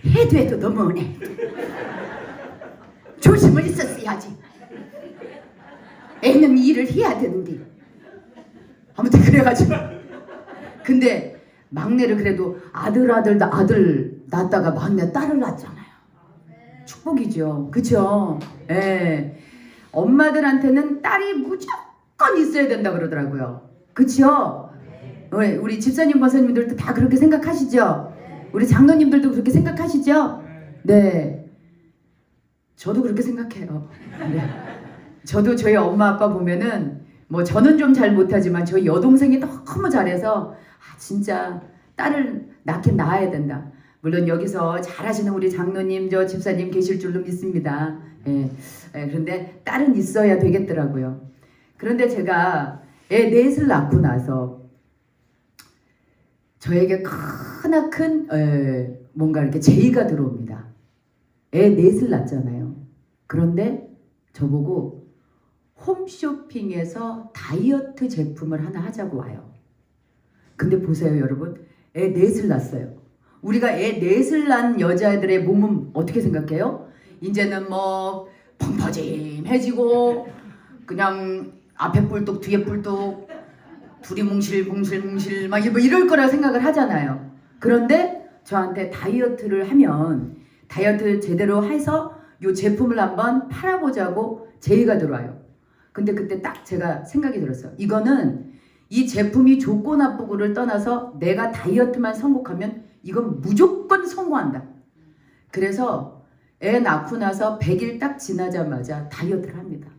해도 너무하네. 조심을 있었어야지. 애는 일을 해야 되는데. 아무튼 그래가지고 근데 막내를 그래도 아들 낳았다가 막내 딸을 낳았잖아요. 축복이죠. 그쵸? 예. 엄마들한테는 딸이 무조건 있어야 된다 그러더라고요. 그쵸? 우리 집사님 권사님들도 다 그렇게 생각하시죠? 우리 장로님들도 그렇게 생각하시죠? 네. 저도 그렇게 생각해요. 네. 저도 저희 엄마 아빠 보면은 뭐 저는 좀 잘 못하지만 저희 여동생이 너무 잘해서 진짜 딸을 낳긴 낳아야 된다. 물론 여기서 잘하시는 우리 장로님 저 집사님 계실 줄로 믿습니다. 예. 그런데 딸은 있어야 되겠더라고요. 그런데 제가 애 넷을 낳고 나서 저에게 크나큰 뭔가 이렇게 제의가 들어옵니다. 애 넷을 낳잖아요. 그런데 저보고 홈쇼핑에서 다이어트 제품을 하나 하자고 와요. 근데 보세요 여러분. 애 넷을 낳았어요. 우리가 애 넷을 낳은 여자애들의 몸은 어떻게 생각해요? 이제는 뭐 펑퍼짐해지고 그냥 앞에 뿔뚝 뒤에 뿔뚝 둘이 뭉실뭉실 막 이럴 거라 생각을 하잖아요. 그런데 저한테 다이어트를 하면 다이어트 제대로 해서 이 제품을 한번 팔아보자고 제의가 들어와요. 근데 그때 딱 제가 생각이 들었어요. 이거는 이 제품이 좋고 나쁘고를 떠나서 내가 다이어트만 성공하면 이건 무조건 성공한다. 그래서 애 낳고 나서 100일 딱 지나자마자 다이어트를 합니다.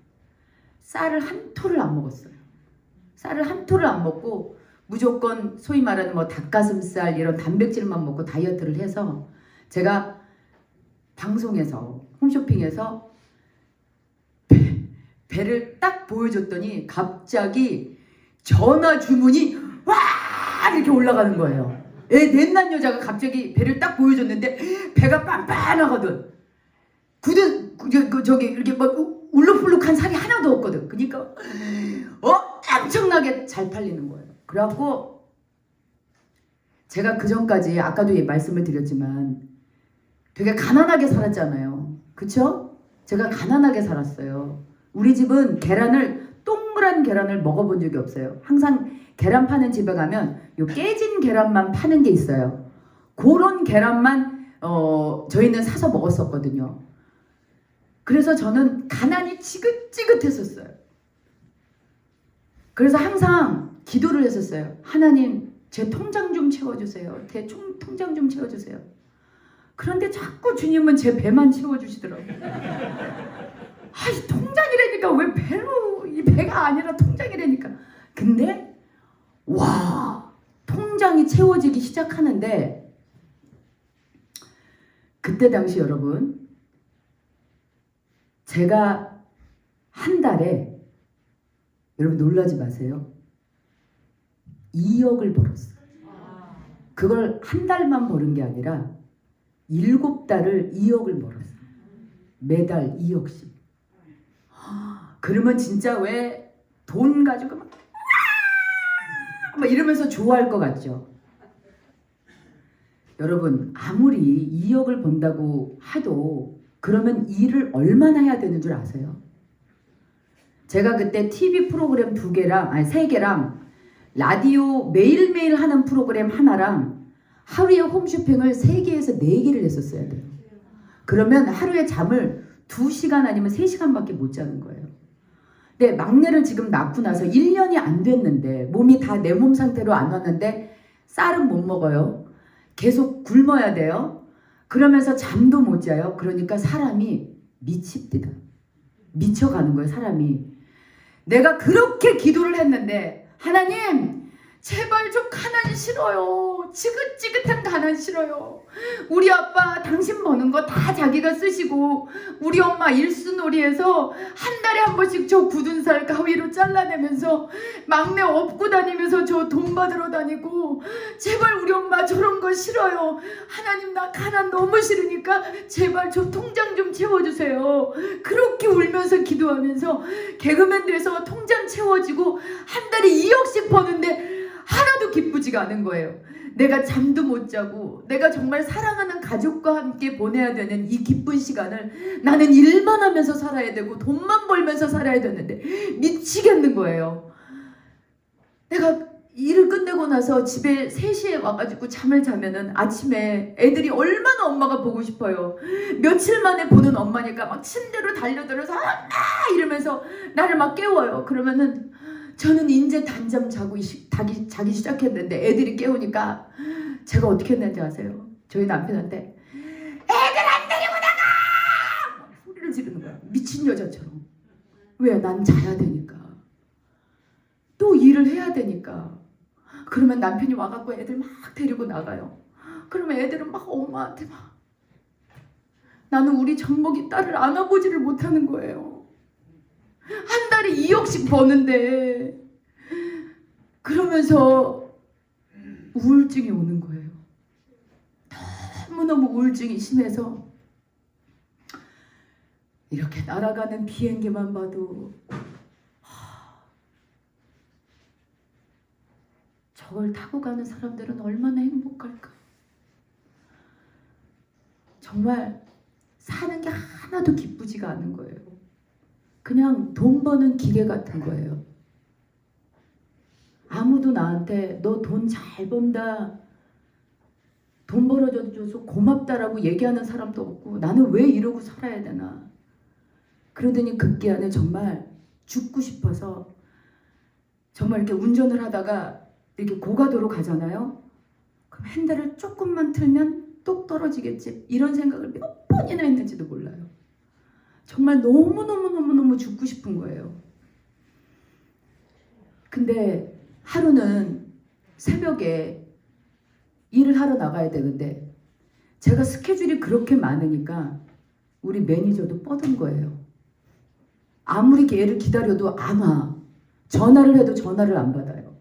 쌀을 한 토를 안 먹었어요. 쌀을 한 토를 안 먹고 무조건 소위 말하는 뭐 닭가슴살 이런 단백질만 먹고 다이어트를 해서 제가 방송에서 홈쇼핑에서 배를 딱 보여줬더니 갑자기 전화 주문이 와 이렇게 올라가는 거예요. 애 넷 낳은 여자가 갑자기 배를 딱 보여줬는데 배가 빤빤하거든. 저기 이렇게 막 울룩불룩한 살이 하나도 없거든. 그러니까 엄청나게 잘 팔리는 거예요. 그래갖고 제가 그 전까지 아까도 말씀을 드렸지만 되게 가난하게 살았잖아요. 그쵸? 제가 가난하게 살았어요. 우리 집은 동그란 계란을 먹어본 적이 없어요. 항상 계란 파는 집에 가면 요 깨진 계란만 파는 게 있어요. 그런 계란만 저희는 사서 먹었었거든요. 그래서 저는 가난이 지긋지긋했었어요. 그래서 항상 기도를 했었어요. 하나님, 제 통장 좀 채워주세요. 제 통장 좀 채워주세요. 그런데 자꾸 주님은 제 배만 채워주시더라고요. 이 통장이라니까 왜 배로, 이 배가 아니라 통장이라니까. 근데 와, 통장이 채워지기 시작하는데 그때 당시 여러분, 제가 한 달에, 여러분 놀라지 마세요, 2억을 벌었어요. 그걸 한 달만 버는 게 아니라 7달을 2억을 벌었어요. 매달 2억씩. 그러면 진짜 왜 돈 가지고 막 이러면서 좋아할 것 같죠? 여러분, 아무리 2억을 번다고 해도 그러면 일을 얼마나 해야 되는 줄 아세요? 제가 그때 TV 프로그램 3개랑 라디오 매일매일 하는 프로그램 하나랑 하루에 홈쇼핑을 3개에서 4개를 했었어야 돼요. 그러면 하루에 잠을 2시간 아니면 3시간밖에 못 자는 거예요. 근데 막내를 지금 낳고 나서 1년이 안 됐는데, 몸이 다 내 몸 상태로 안 왔는데 쌀은 못 먹어요. 계속 굶어야 돼요. 그러면서 잠도 못 자요. 그러니까 사람이 미칩니다. 미쳐가는 거예요, 사람이. 내가 그렇게 기도를 했는데, 하나님 제발 좀 가난 싫어요. 지긋지긋한 가난 싫어요. 우리 아빠 당신 버는 거 다 자기가 쓰시고, 우리 엄마 일수놀이에서 한 달에 한 번씩 저 굳은 살 가위로 잘라내면서 막내 업고 다니면서 저 돈 받으러 다니고, 제발 우리 엄마 저런 거 싫어요. 하나님 나 가난 너무 싫으니까 제발 저 통장 좀 채워주세요. 그렇게 울면서 기도하면서 개그맨 돼서 통장 채워지고 한 달에 2억씩 버는데 하나도 기쁘지가 않은 거예요. 내가 잠도 못 자고 내가 정말 사랑하는 가족과 함께 보내야 되는 이 기쁜 시간을 나는 일만 하면서 살아야 되고 돈만 벌면서 살아야 되는데 미치겠는 거예요. 내가 일을 끝내고 나서 집에 3시에 와가지고 잠을 자면은 아침에 애들이 얼마나 엄마가 보고 싶어요. 며칠 만에 보는 엄마니까 막 침대로 달려들어서 아 이러면서 나를 막 깨워요. 그러면은 저는 이제 단잠 자기 시작했는데 애들이 깨우니까 제가 어떻게 했는지 아세요? 저희 남편한테 애들 안 데리고 나가! 막 소리를 지르는 거야. 미친 여자처럼. 왜? 난 자야 되니까. 또 일을 해야 되니까. 그러면 남편이 와갖고 애들 막 데리고 나가요. 그러면 애들은 막 엄마한테 막, 나는 우리 정복이 딸을 안아보지를 못하는 거예요. 한 달에 2억씩 버는데. 그러면서 우울증이 오는 거예요. 너무너무 우울증이 심해서 이렇게 날아가는 비행기만 봐도 저걸 타고 가는 사람들은 얼마나 행복할까. 정말 사는 게 하나도 기쁘지가 않은 거예요. 그냥 돈 버는 기계 같은 거예요. 아무도 나한테 너 돈 잘 번다, 돈 벌어줘서 고맙다라고 얘기하는 사람도 없고, 나는 왜 이러고 살아야 되나. 그러더니 급기야는 정말 죽고 싶어서 정말 이렇게 운전을 하다가 이렇게 고가도로 가잖아요. 그럼 핸들을 조금만 틀면 똑 떨어지겠지, 이런 생각을 몇 번이나 했는지도 몰라요. 정말 너무너무 죽고 싶은 거예요. 근데 하루는 새벽에 일을 하러 나가야 되는데 제가 스케줄이 그렇게 많으니까 우리 매니저도 뻗은 거예요. 아무리 얘를 기다려도 안 와. 전화를 해도 전화를 안 받아요.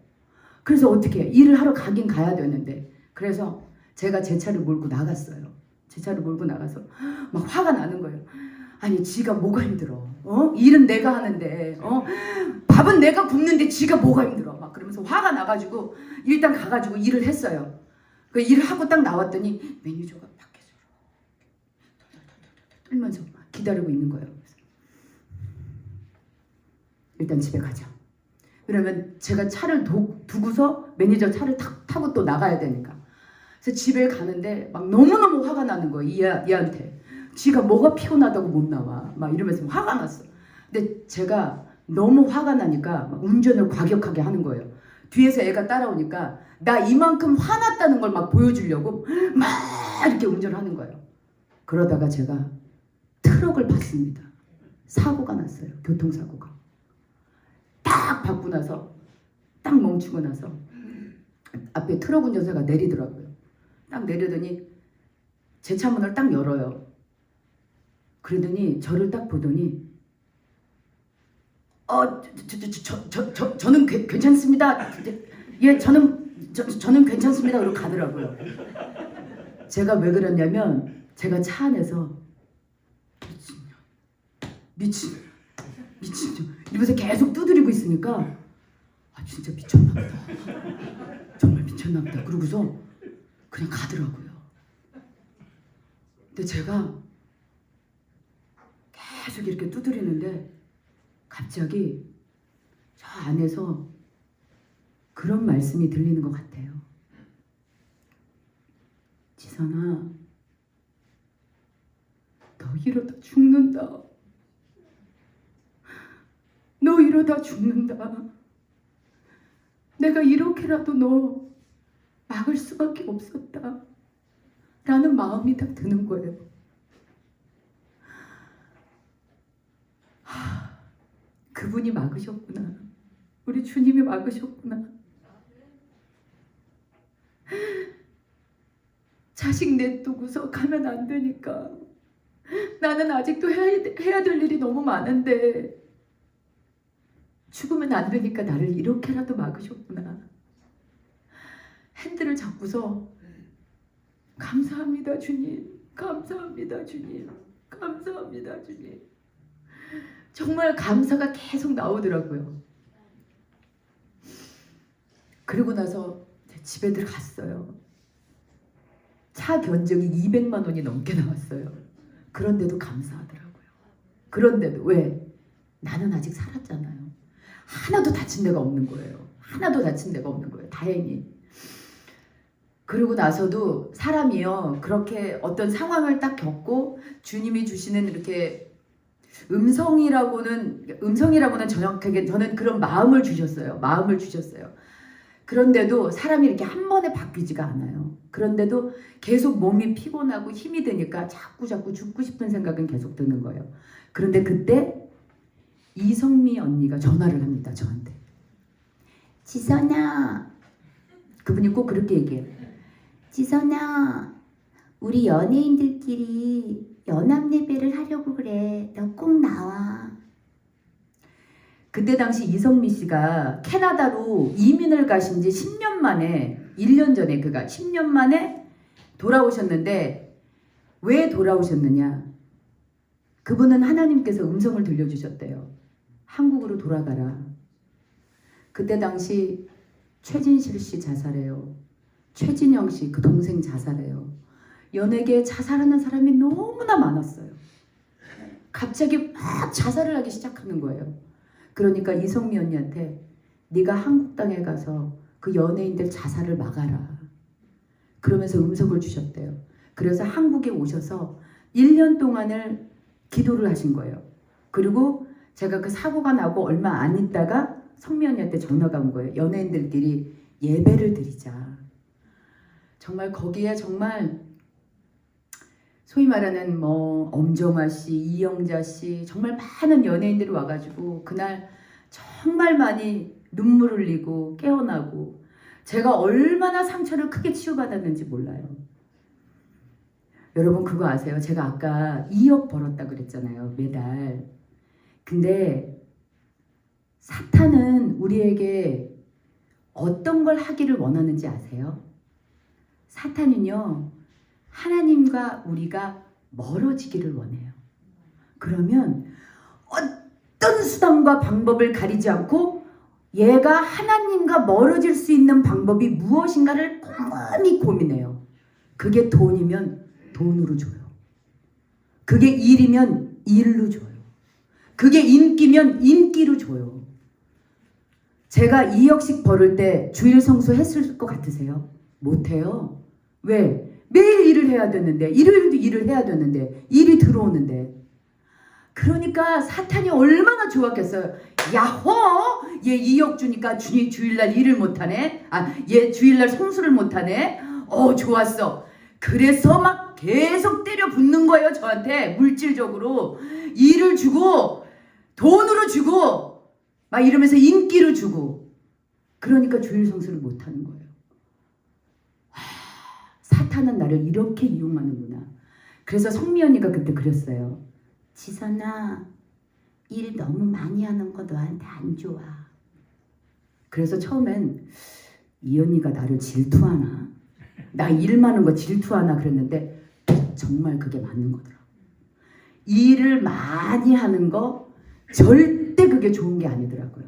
그래서 어떻게 일을 하러 가긴 가야 되는데, 그래서 제가 제 차를 몰고 나갔어요. 제 차를 몰고 나가서 막 화가 나는 거예요. 아니 지가 뭐가 힘들어? 일은 내가 하는데 밥은 내가 굽는데 지가 뭐가 힘들어? 막 그러면서 화가 나가지고 일단 가가지고 일을 했어요. 그 일을 하고 딱 나왔더니 매니저가 밖에서 떨면서 기다리고 있는 거예요. 일단 집에 가자. 그러면 제가 차를 두고서 매니저 차를 타고 또 나가야 되니까. 그래서 집에 가는데 막 너무너무 화가 나는 거예요. 얘한테. 지가 뭐가 피곤하다고 못 나와. 막 이러면서 화가 났어. 근데 제가 너무 화가 나니까 막 운전을 과격하게 하는 거예요. 뒤에서 애가 따라오니까 나 이만큼 화났다는 걸 막 보여주려고 막 이렇게 운전하는 거예요. 그러다가 제가 트럭을 봤습니다. 사고가 났어요. 교통사고가. 딱 받고 나서 딱 멈추고 나서 앞에 트럭 운전사가 내리더라고요. 딱 내리더니 제 차 문을 딱 열어요. 그러더니 저를 딱 보더니 저는 괜찮습니다. 예, 저는 괜찮습니다. 그러고 가더라고요. 제가 왜 그랬냐면 제가 차 안에서 미친 이러면서 계속 두드리고 있으니까 진짜 미쳤나 보다. 정말 미쳤나 보다. 그러고서 그냥 가더라고요. 근데 제가 계속 이렇게 두드리는데 갑자기 저 안에서 그런 말씀이 들리는 것 같아요. 지선아, 너 이러다 죽는다. 너 이러다 죽는다. 내가 이렇게라도 너 막을 수밖에 없었다. 라는 마음이 딱 드는 거예요. 그분이 막으셨구나. 우리 주님이 막으셨구나. 자식 내두고서 가면 안 되니까. 나는 아직도 해야 될 일이 너무 많은데 죽으면 안 되니까 나를 이렇게라도 막으셨구나. 핸들을 잡고서 감사합니다 주님. 감사합니다 주님. 감사합니다 주님. 정말 감사가 계속 나오더라고요. 그리고 나서 집에 들어갔어요. 차 견적이 200만 원이 넘게 나왔어요. 그런데도 감사하더라고요. 그런데도 왜? 나는 아직 살았잖아요. 하나도 다친 데가 없는 거예요. 하나도 다친 데가 없는 거예요. 다행히. 그러고 나서도 사람이요. 그렇게 어떤 상황을 딱 겪고 주님이 주시는 이렇게 음성이라고는 정확하게 저는 그런 마음을 주셨어요. 마음을 주셨어요. 그런데도 사람이 이렇게 한 번에 바뀌지가 않아요. 그런데도 계속 몸이 피곤하고 힘이 드니까 자꾸 죽고 싶은 생각은 계속 드는 거예요. 그런데 그때 이성미 언니가 전화를 합니다. 저한테. 지선아. 그분이 꼭 그렇게 얘기해요. 지선아, 우리 연예인들끼리 연합 예배를 하려고 그래. 너 꼭 나와. 그때 당시 이성미 씨가 캐나다로 이민을 가신 지 10년 만에 1년 전에 그가 10년 만에 돌아오셨는데 왜 돌아오셨느냐? 그분은 하나님께서 음성을 들려주셨대요. 한국으로 돌아가라. 그때 당시 최진실 씨 자살해요. 최진영 씨 그 동생 자살해요. 연예계에 자살하는 사람이 너무나 많았어요. 갑자기 막 자살을 하기 시작하는 거예요. 그러니까 이성미 언니한테 네가 한국 땅에 가서 그 연예인들 자살을 막아라. 그러면서 음성을 주셨대요. 그래서 한국에 오셔서 1년 동안을 기도를 하신 거예요. 그리고 제가 그 사고가 나고 얼마 안 있다가 성미 언니한테 전화가 온 거예요. 연예인들끼리 예배를 드리자. 정말 거기에 정말 소위 말하는 뭐 엄정화 씨, 이영자 씨 정말 많은 연예인들이 와가지고 그날 정말 많이 눈물 흘리고 깨어나고 제가 얼마나 상처를 크게 치유받았는지 몰라요. 여러분 그거 아세요? 제가 아까 2억 벌었다 그랬잖아요. 매달. 근데 사탄은 우리에게 어떤 걸 하기를 원하는지 아세요? 사탄은요. 하나님과 우리가 멀어지기를 원해요. 그러면 어떤 수단과 방법을 가리지 않고 얘가 하나님과 멀어질 수 있는 방법이 무엇인가를 곰곰이 고민해요. 그게 돈이면 돈으로 줘요. 그게 일이면 일로 줘요. 그게 인기면 인기로 줘요. 제가 2억씩 벌을 때 주일 성수 했을 것 같으세요? 못해요. 왜? 매일 일을 해야 되는데 일요일도 일을 해야 되는데 일이 들어오는데 그러니까 사탄이 얼마나 좋았겠어요. 야호! 얘 2억 주니까 주일날 일을 못하네. 얘 주일날 성수를 못하네. 좋았어. 그래서 막 계속 때려 붙는 거예요. 저한테 물질적으로 일을 주고 돈으로 주고 막 이러면서 인기를 주고 그러니까 주일 성수를 못하는 거예요. 사탄은 나를 이렇게 이용하는구나. 그래서 성미 언니가 그때 그랬어요. 지선아, 일 너무 많이 하는 거 너한테 안 좋아. 그래서 처음엔 이 언니가 나를 질투하나? 나 일 많은 거 질투하나? 그랬는데 정말 그게 맞는 거더라. 일을 많이 하는 거 절대 그게 좋은 게 아니더라고요.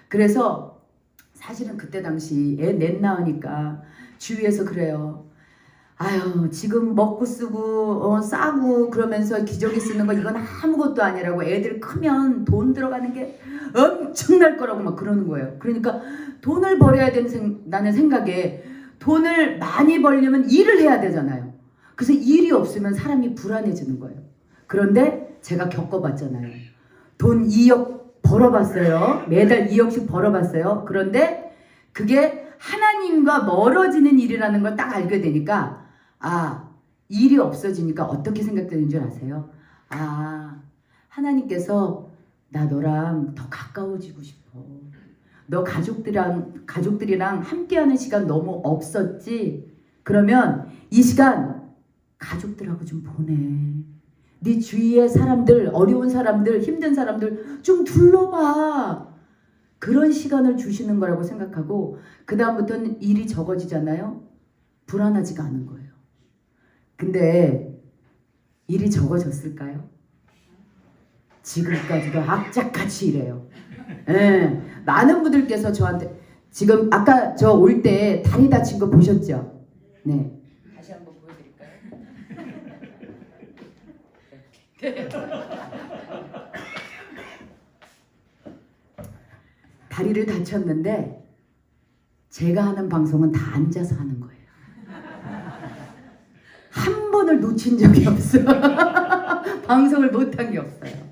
그래서 사실은 그때 당시 애 넷 낳으니까 주위에서 그래요. 아유, 지금 먹고 쓰고 싸고 그러면서 기저귀 쓰는 거 이건 아무것도 아니라고. 애들 크면 돈 들어가는 게 엄청날 거라고 막 그러는 거예요. 그러니까 돈을 벌어야 되는 나는 생각에 돈을 많이 벌려면 일을 해야 되잖아요. 그래서 일이 없으면 사람이 불안해지는 거예요. 그런데 제가 겪어봤잖아요. 돈 2억 벌어봤어요. 매달 2억씩 벌어봤어요. 그런데 그게 하나님과 멀어지는 일이라는 걸 딱 알게 되니까 일이 없어지니까 어떻게 생각되는 줄 아세요? 하나님께서 나 너랑 더 가까워지고 싶어. 너 가족들이랑 함께하는 시간 너무 없었지? 그러면 이 시간 가족들하고 좀 보내. 네 주위의 사람들, 어려운 사람들, 힘든 사람들 좀 둘러봐. 그런 시간을 주시는 거라고 생각하고 그 다음부터는 일이 적어지잖아요. 불안하지가 않은 거예요. 근데 일이 적어졌을까요? 지금까지도 악착같이 일해요. 많은 분들께서 저한테 지금 아까 저 올 때 다리 다친 거 보셨죠? 네. 다시 한번 보여드릴까요? 다리를 다쳤는데 제가 하는 방송은 다 앉아서 하는 거예요. 한 번을 놓친 적이 없어. 방송을 못한 게 없어요.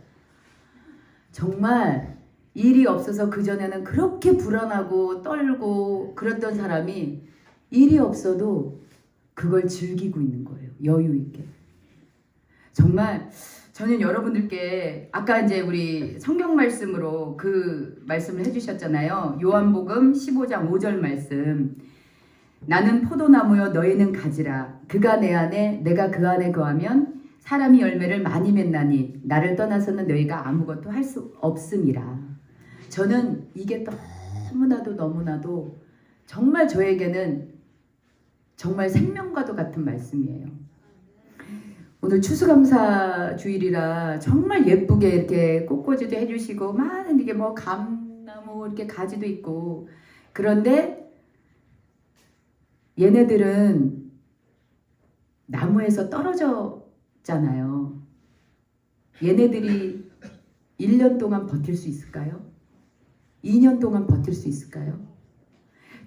정말 일이 없어서 그전에는 그렇게 불안하고 떨고 그랬던 사람이 일이 없어도 그걸 즐기고 있는 거예요. 여유 있게. 정말 저는 여러분들께 아까 이제 우리 성경 말씀으로 그 말씀을 해주셨잖아요. 요한복음 15장 5절 말씀. 나는 포도나무여 너희는 가지라. 그가 내 안에 내가 그 안에 거하면 사람이 열매를 많이 맺나니 나를 떠나서는 너희가 아무것도 할 수 없음이라. 저는 이게 너무나도 정말 저에게는 정말 생명과도 같은 말씀이에요. 오늘 추수감사 주일이라 정말 예쁘게 이렇게 꽃꽂이도 해주시고 많은 이게 뭐 감나무 이렇게 가지도 있고 그런데 얘네들은 나무에서 떨어졌잖아요. 얘네들이 1년 동안 버틸 수 있을까요? 2년 동안 버틸 수 있을까요?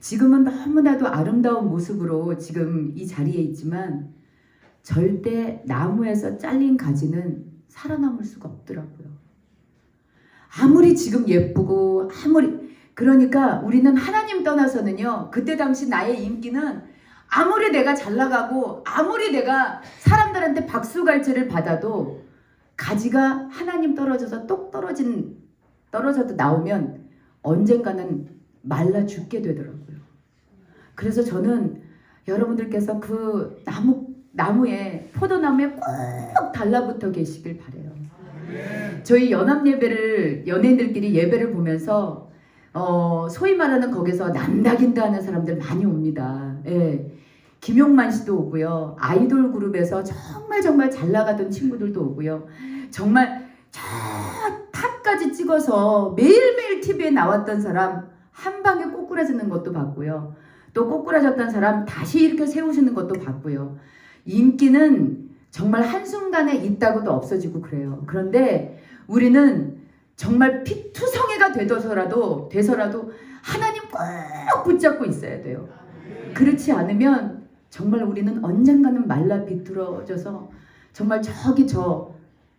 지금은 너무나도 아름다운 모습으로 지금 이 자리에 있지만 절대 나무에서 잘린 가지는 살아남을 수가 없더라고요. 아무리 지금 예쁘고 그러니까 우리는 하나님 떠나서는요. 그때 당시 나의 인기는 아무리 내가 잘 나가고 아무리 내가 사람들한테 박수갈채를 받아도 가지가 하나님 떨어져서 똑 떨어져도 나오면 언젠가는 말라 죽게 되더라고요. 그래서 저는 여러분들께서 그 나무에 포도나무에 꼭 달라붙어 계시길 바래요. 저희 연예인들끼리 예배를 보면서 소위 말하는 거기서 난다긴다 하는 사람들 많이 옵니다. 예. 김용만 씨도 오고요. 아이돌 그룹에서 정말 잘 나가던 친구들도 오고요. 정말 저 탑까지 찍어서 매일매일 TV에 나왔던 사람 한 방에 꼬꾸라지는 것도 봤고요. 또 꼬꾸라졌던 사람 다시 이렇게 세우시는 것도 봤고요. 인기는 정말 한순간에 있다고도 없어지고 그래요. 그런데 우리는 정말 피투성이가 되서라도 하나님 꼭 붙잡고 있어야 돼요. 그렇지 않으면 정말 우리는 언젠가는 말라 비틀어져서 정말 저기 저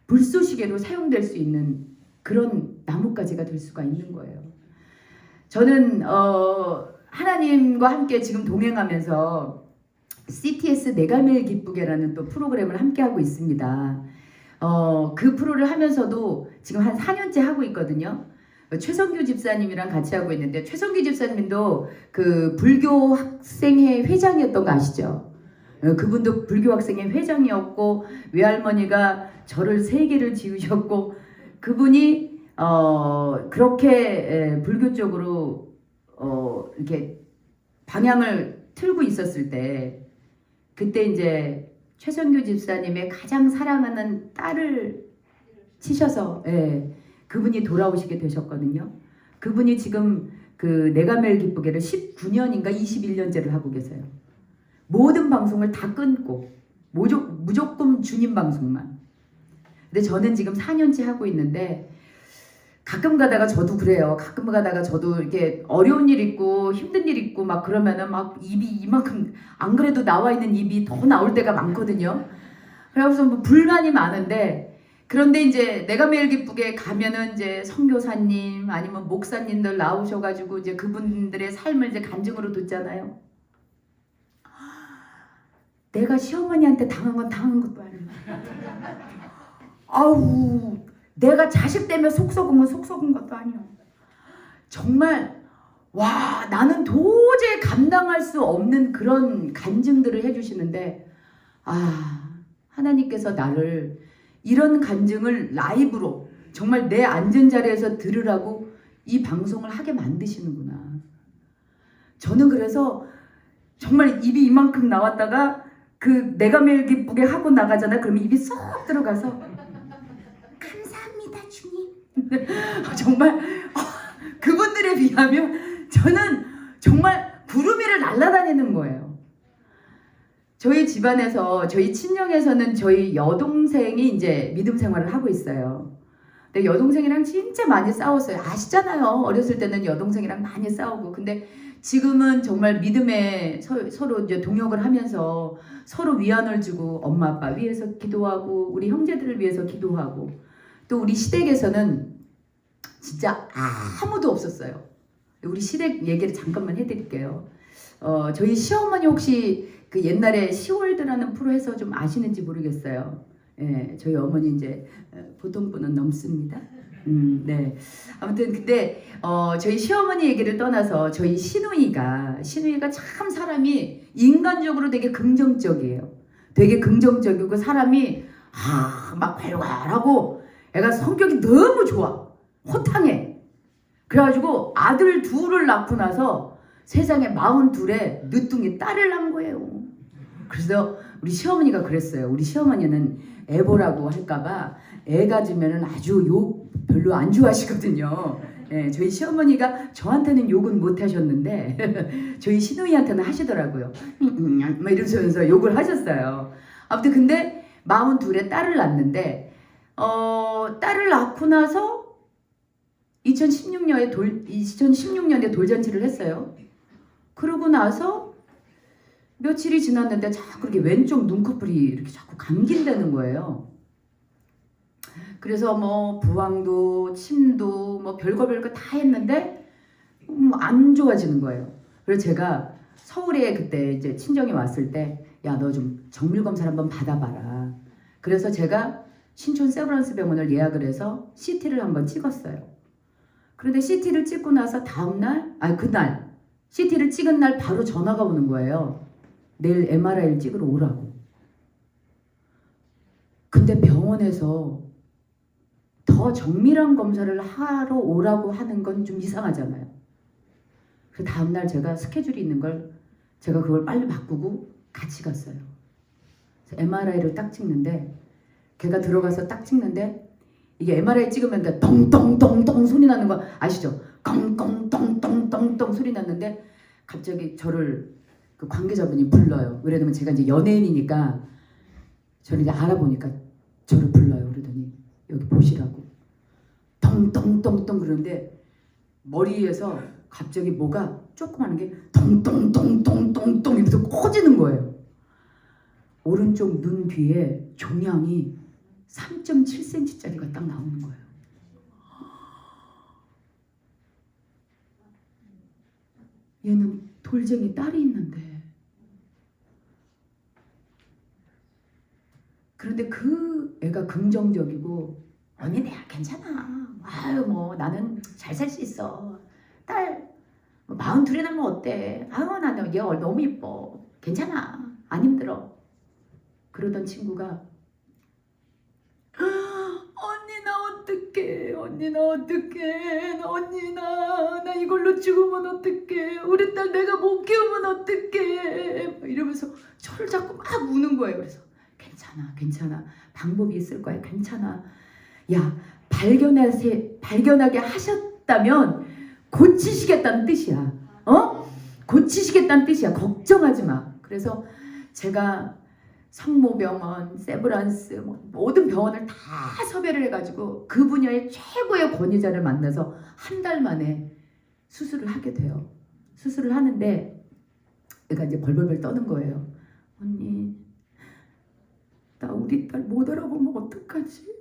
불쏘시개로 사용될 수 있는 그런 나뭇가지가 될 수가 있는 거예요. 저는 하나님과 함께 지금 동행하면서 CTS 내가 매일 기쁘게라는 또 프로그램을 함께 하고 있습니다. 그 프로를 하면서도 지금 한 4년째 하고 있거든요. 최성규 집사님이랑 같이 하고 있는데, 최성규 집사님도 그 불교 학생회 회장이었던 거 아시죠? 그분도 불교 학생회 회장이었고, 외할머니가 절을 3개를 지으셨고, 그분이 그렇게 불교 쪽으로 이렇게 방향을 틀고 있었을 때, 그때 이제 최성규 집사님의 가장 사랑하는 딸을 치셔서 그분이 돌아오시게 되셨거든요. 그분이 지금 그 내가 매일 기쁘게를 19년인가 21년째를 하고 계세요. 모든 방송을 다 끊고 무조건 주님 방송만. 근데 저는 지금 4년째 하고 있는데, 가끔 가다가 저도 그래요. 가끔 가다가 저도 이렇게 어려운 일 있고 힘든 일 있고 막 그러면은 막 입이 이만큼, 안 그래도 나와 있는 입이 더 나올 때가 많거든요. 그래서 뭐 불만이 많은데, 그런데 이제 내가 매일 기쁘게 가면은 이제 선교사님 아니면 목사님들 나오셔가지고 이제 그분들의 삶을 이제 간증으로 듣잖아요. 내가 시어머니한테 당한 건 당한 것도 아니고, 아우, 내가 자식 때문에 속 썩은 건 속 썩은 것도 아니야. 정말 와, 나는 도저히 감당할 수 없는 그런 간증들을 해주시는데, 하나님께서 나를 이런 간증을 라이브로 정말 내 앉은 자리에서 들으라고 이 방송을 하게 만드시는구나. 저는 그래서 정말 입이 이만큼 나왔다가 그 내가 매일 기쁘게 하고 나가잖아. 그러면 입이 쏙 들어가서 감사합니다 주님. 정말 그분들에 비하면 저는 정말 구름 위를 날아다니는 거예요. 저희 집안에서, 저희 친정에서는 저희 여동생이 이제 믿음 생활을 하고 있어요. 근데 여동생이랑 진짜 많이 싸웠어요. 아시잖아요. 어렸을 때는 여동생이랑 많이 싸우고. 근데 지금은 정말 믿음에 서로 이제 동역을 하면서 서로 위안을 주고, 엄마 아빠 위해서 기도하고, 우리 형제들을 위해서 기도하고, 또 우리 시댁에서는 진짜 아무도 없었어요. 우리 시댁 얘기를 잠깐만 해드릴게요. 저희 시어머니 혹시 그 옛날에 시월드라는 프로 해서 좀 아시는지 모르겠어요. 예, 저희 어머니 이제 보통 분은 넘습니다. 네. 아무튼 근데 저희 시어머니 얘기를 떠나서 저희 시누이가 참 사람이 인간적으로 되게 긍정적이에요. 되게 긍정적이고 사람이 막 활활하고, 애가 성격이 너무 좋아. 호탕해. 그래가지고 아들 둘을 낳고 나서 세상에 42에 늦둥이 딸을 낳은 거예요. 그래서 우리 시어머니가 그랬어요. 우리 시어머니는 애보라고 할까봐 애 가지면은 아주 욕 별로 안 좋아하시거든요. 예, 저희 시어머니가 저한테는 욕은 못 하셨는데 저희 시누이한테는 하시더라고요. 막 이러면서 욕을 하셨어요. 아무튼 근데 42에 딸을 낳는데, 딸을 낳고 나서 2016년에 돌잔치를 했어요. 그러고 나서 며칠이 지났는데 자꾸 이렇게 왼쪽 눈꺼풀이 이렇게 자꾸 감긴다는 거예요. 그래서 뭐 부항도 침도 뭐 별거 다 했는데 안 좋아지는 거예요. 그래서 제가 서울에 그때 이제 친정에 왔을 때, 야, 너 좀 정밀 검사를 한번 받아봐라. 그래서 제가 신촌 세브란스 병원을 예약을 해서 CT를 한번 찍었어요. 그런데 CT를 찍고 나서 그날 CT를 찍은 날 바로 전화가 오는 거예요. 내일 MRI를 찍으러 오라고. 근데 병원에서 더 정밀한 검사를 하러 오라고 하는 건 좀 이상하잖아요. 그 다음날 제가 스케줄이 있는 걸 제가 그걸 빨리 바꾸고 같이 갔어요. MRI를 딱 찍는데, 걔가 들어가서 딱 찍는데, 이게 MRI 찍으면 똥똥똥똥 소리 나는 거 아시죠? 꽁꽁똥똥똥똥 소리 났는데 갑자기 저를 그 관계자분이 불러요. 왜냐면 제가 이제 연예인이니까 저를 이제 알아보니까 저를 불러요. 그러더니 여기 보시라고. 똥똥똥똥 그러는데 머리에서 갑자기 뭐가 조그마한 게 똥똥똥똥똥똥 이러면서 커지는 거예요. 오른쪽 눈 뒤에 종양이 3.7cm짜리가 딱 나오는 거예요. 얘는 돌쟁이 딸이 있는데, 그런데 그 애가 긍정적이고 언니 내가 괜찮아. 아유 뭐 나는 잘 살 수 있어. 딸 42이 나면 어때? 아유 나는 얘 너무 이뻐. 괜찮아. 안 힘들어. 그러던 친구가 언니 나 어떡해. 언니 나 어떡해. 언니 나 이걸로 죽으면 어떡해. 우리 딸 내가 못 키우면 어떡해. 이러면서 저를 자꾸 막 우는 거예요. 그래서 괜찮아. 방법이 있을 거야. 괜찮아. 야, 발견하게 하셨다면 고치시겠다는 뜻이야. 고치시겠다는 뜻이야. 걱정하지 마. 그래서 제가 성모병원, 세브란스 모든 병원을 다 섭외를 해가지고 그 분야의 최고의 권위자를 만나서 한 달 만에 수술을 하게 돼요. 수술을 하는데 얘가 이제 벌벌벌 떠는 거예요. 언니 나 우리 딸 못 알아보면 어떡하지?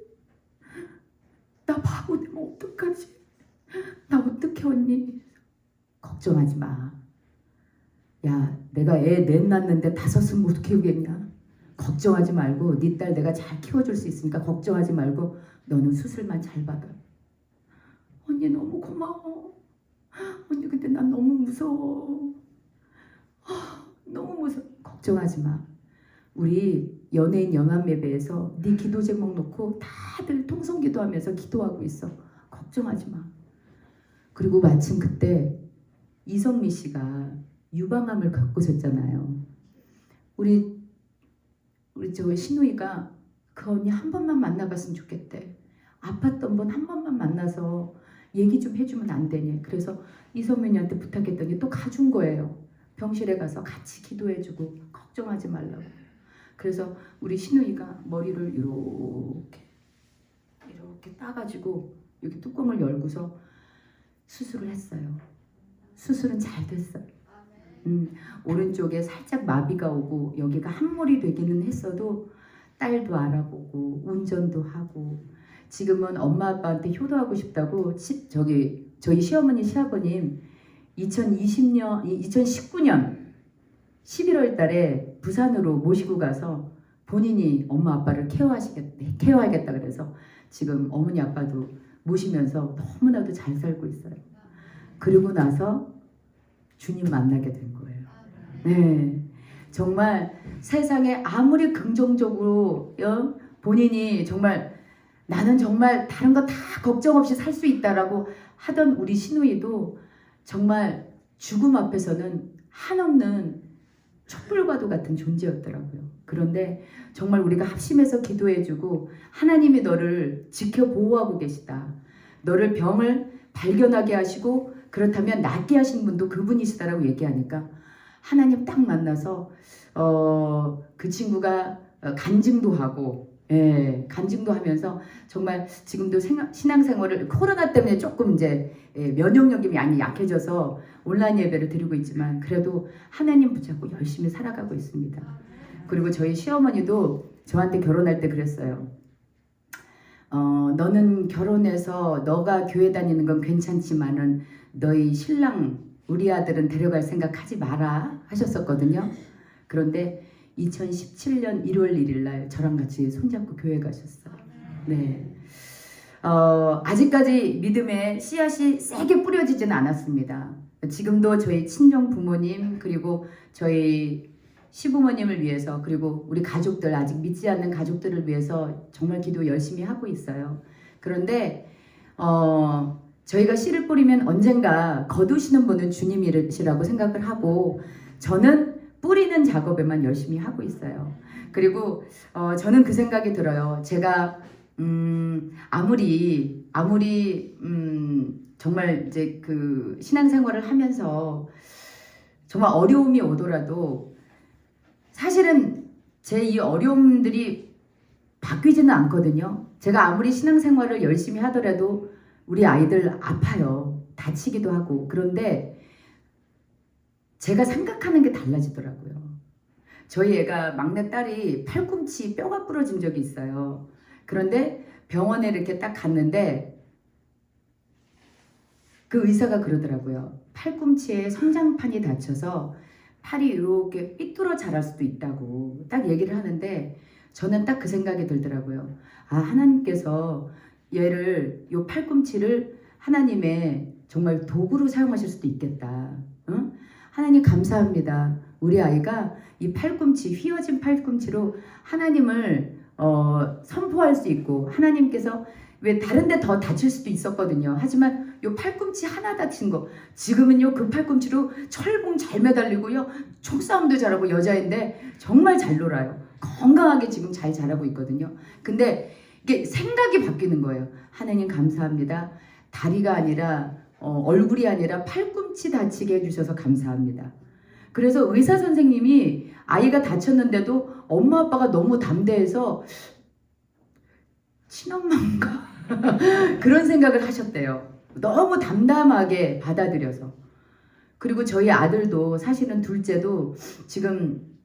나 바보 되면 어떡하지? 나 어떡해 언니? 걱정하지 마. 야 내가 애 넷 낳았는데 5은 못 키우겠냐? 걱정하지 말고 네 딸 내가 잘 키워줄 수 있으니까 걱정하지 말고 너는 수술만 잘 받아. 언니 너무 고마워. 언니 근데 난 너무 무서워. 너무 무서워. 걱정하지 마. 우리 연예인 연합예배에서 네 기도 제목 놓고 다들 통성기도하면서 기도하고 있어. 걱정하지 마. 그리고 마침 그때 이성미 씨가 유방암을 갖고 있었잖아요. 우리 저 신우이가 그 언니 한 번만 만나봤으면 좋겠대. 아팠던 분 한 번만 만나서 얘기 좀 해주면 안 되니. 그래서 이성민이한테 부탁했더니 또 가준 거예요. 병실에 가서 같이 기도해주고 걱정하지 말라고. 그래서 우리 신우이가 머리를 이렇게 따가지고 여기 뚜껑을 열고서 수술을 했어요. 수술은 잘 됐어요. 오른쪽에 살짝 마비가 오고 여기가 함몰이 되기는 했어도 딸도 알아보고 운전도 하고 지금은 엄마 아빠한테 효도하고 싶다고 저희 시어머니 시아버님 2019년 11월 달에 부산으로 모시고 가서 본인이 엄마 아빠를 케어하겠다 그래서 지금 어머니 아빠도 모시면서 너무나도 잘 살고 있어요. 그리고 나서 주님 만나게 된 거예요. 네, 정말 세상에 아무리 긍정적으로 본인이 정말 나는 정말 다른 거 다 걱정 없이 살 수 있다라고 하던 우리 신우이도 정말 죽음 앞에서는 한없는 촛불과도 같은 존재였더라고요. 그런데 정말 우리가 합심해서 기도해주고 하나님이 너를 지켜 보호하고 계시다. 너를 병을 발견하게 하시고 그렇다면 낫게 하신 분도 그분이시다라고 얘기하니까 하나님 딱 만나서 그 친구가 간증도 하고 간증도 하면서 정말 지금도 신앙생활을 코로나 때문에 조금 이제 면역력이 많이 약해져서 온라인 예배를 드리고 있지만 그래도 하나님 붙잡고 열심히 살아가고 있습니다. 그리고 저희 시어머니도 저한테 결혼할 때 그랬어요. 너는 결혼해서 너가 교회 다니는 건 괜찮지만은 너희 신랑 우리 아들은 데려갈 생각하지 마라 하셨었거든요. 그런데 2017년 1월 1일 날 저랑 같이 손잡고 교회 가셨어요. 네. 아직까지 믿음의 씨앗이 세게 뿌려지지는 않았습니다. 지금도 저희 친정 부모님 그리고 저희 시부모님을 위해서 그리고 우리 가족들 아직 믿지 않는 가족들을 위해서 정말 기도 열심히 하고 있어요. 그런데 저희가 씨를 뿌리면 언젠가 거두시는 분은 주님이시라고 생각을 하고 저는 뿌리는 작업에만 열심히 하고 있어요. 그리고 저는 그 생각이 들어요. 제가 아무리 정말 이제 그 신앙생활을 하면서 정말 어려움이 오더라도 사실은 제 이 어려움들이 바뀌지는 않거든요. 제가 아무리 신앙생활을 열심히 하더라도 우리 아이들 아파요. 다치기도 하고. 그런데 제가 생각하는 게 달라지더라고요. 저희 애가 막내 딸이 팔꿈치 뼈가 부러진 적이 있어요. 그런데 병원에 이렇게 딱 갔는데 그 의사가 그러더라고요. 팔꿈치에 성장판이 다쳐서 팔이 이렇게 삐뚤어 자랄 수도 있다고 딱 얘기를 하는데 저는 딱 그 생각이 들더라고요. 아, 하나님께서 얘를 요 팔꿈치를 하나님의 정말 도구로 사용하실 수도 있겠다. 응? 하나님 감사합니다. 우리 아이가 이 팔꿈치, 휘어진 팔꿈치로 하나님을 선포할 수 있고 하나님께서 왜 다른 데 더 다칠 수도 있었거든요. 하지만 요 팔꿈치 하나 다친 거 지금은요 그 팔꿈치로 철봉 잘 매달리고요 총싸움도 잘하고 여자인데 정말 잘 놀아요. 건강하게 지금 잘 자라고 있거든요. 근데 이게 생각이 바뀌는 거예요. 하나님 감사합니다. 다리가 아니라 얼굴이 아니라 팔꿈치 다치게 해주셔서 감사합니다. 그래서 의사 선생님이 아이가 다쳤는데도 엄마 아빠가 너무 담대해서 친엄마인가? 그런 생각을 하셨대요. 너무 담담하게 받아들여서. 그리고 저희 아들도 사실은 둘째도 지금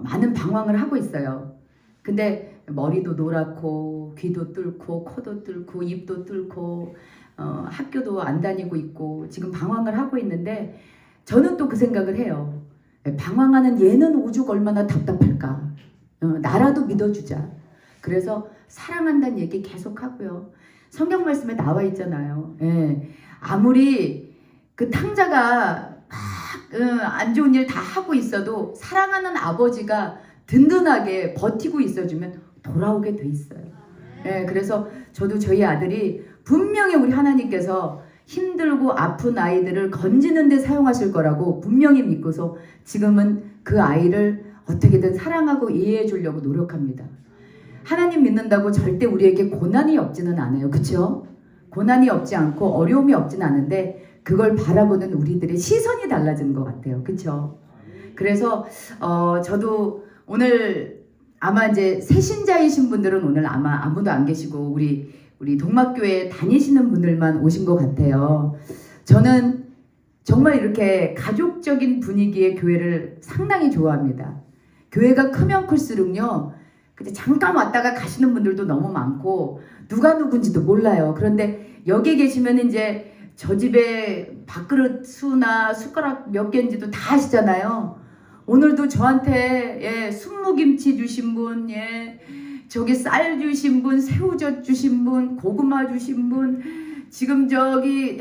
많은 방황을 하고 있어요. 근데 머리도 노랗고 귀도 뚫고 코도 뚫고 입도 뚫고 학교도 안 다니고 있고 지금 방황을 하고 있는데 저는 또 그 생각을 해요. 방황하는 얘는 오죽 얼마나 답답할까. 나라도 믿어주자. 그래서 사랑한다는 얘기 계속 하고요. 성경 말씀에 나와 있잖아요. 예. 아무리 그 탕자가 막 안 좋은 일 다 하고 있어도 사랑하는 아버지가 든든하게 버티고 있어주면 돌아오게 돼 있어요. 예. 그래서 저도 저희 아들이 분명히 우리 하나님께서 힘들고 아픈 아이들을 건지는 데 사용하실 거라고 분명히 믿고서 지금은 그 아이를 어떻게든 사랑하고 이해해 주려고 노력합니다. 하나님 믿는다고 절대 우리에게 고난이 없지는 않아요. 그렇죠? 고난이 없지 않고 어려움이 없지는 않은데 그걸 바라보는 우리들의 시선이 달라지는 것 같아요. 그렇죠? 그래서 저도 오늘 아마 이제 새신자이신 분들은 오늘 아마 아무도 안 계시고 우리 동막교회 다니시는 분들만 오신 것 같아요. 저는 정말 이렇게 가족적인 분위기의 교회를 상당히 좋아합니다. 교회가 크면 클수록요. 근데 잠깐 왔다가 가시는 분들도 너무 많고 누가 누군지도 몰라요. 그런데 여기 계시면 이제 저 집에 밥그릇 수나 숟가락 몇 개인지도 다 아시잖아요. 오늘도 저한테 순무김치 주신 분, 저기 쌀 주신 분, 새우젓 주신 분, 고구마 주신 분, 지금 저기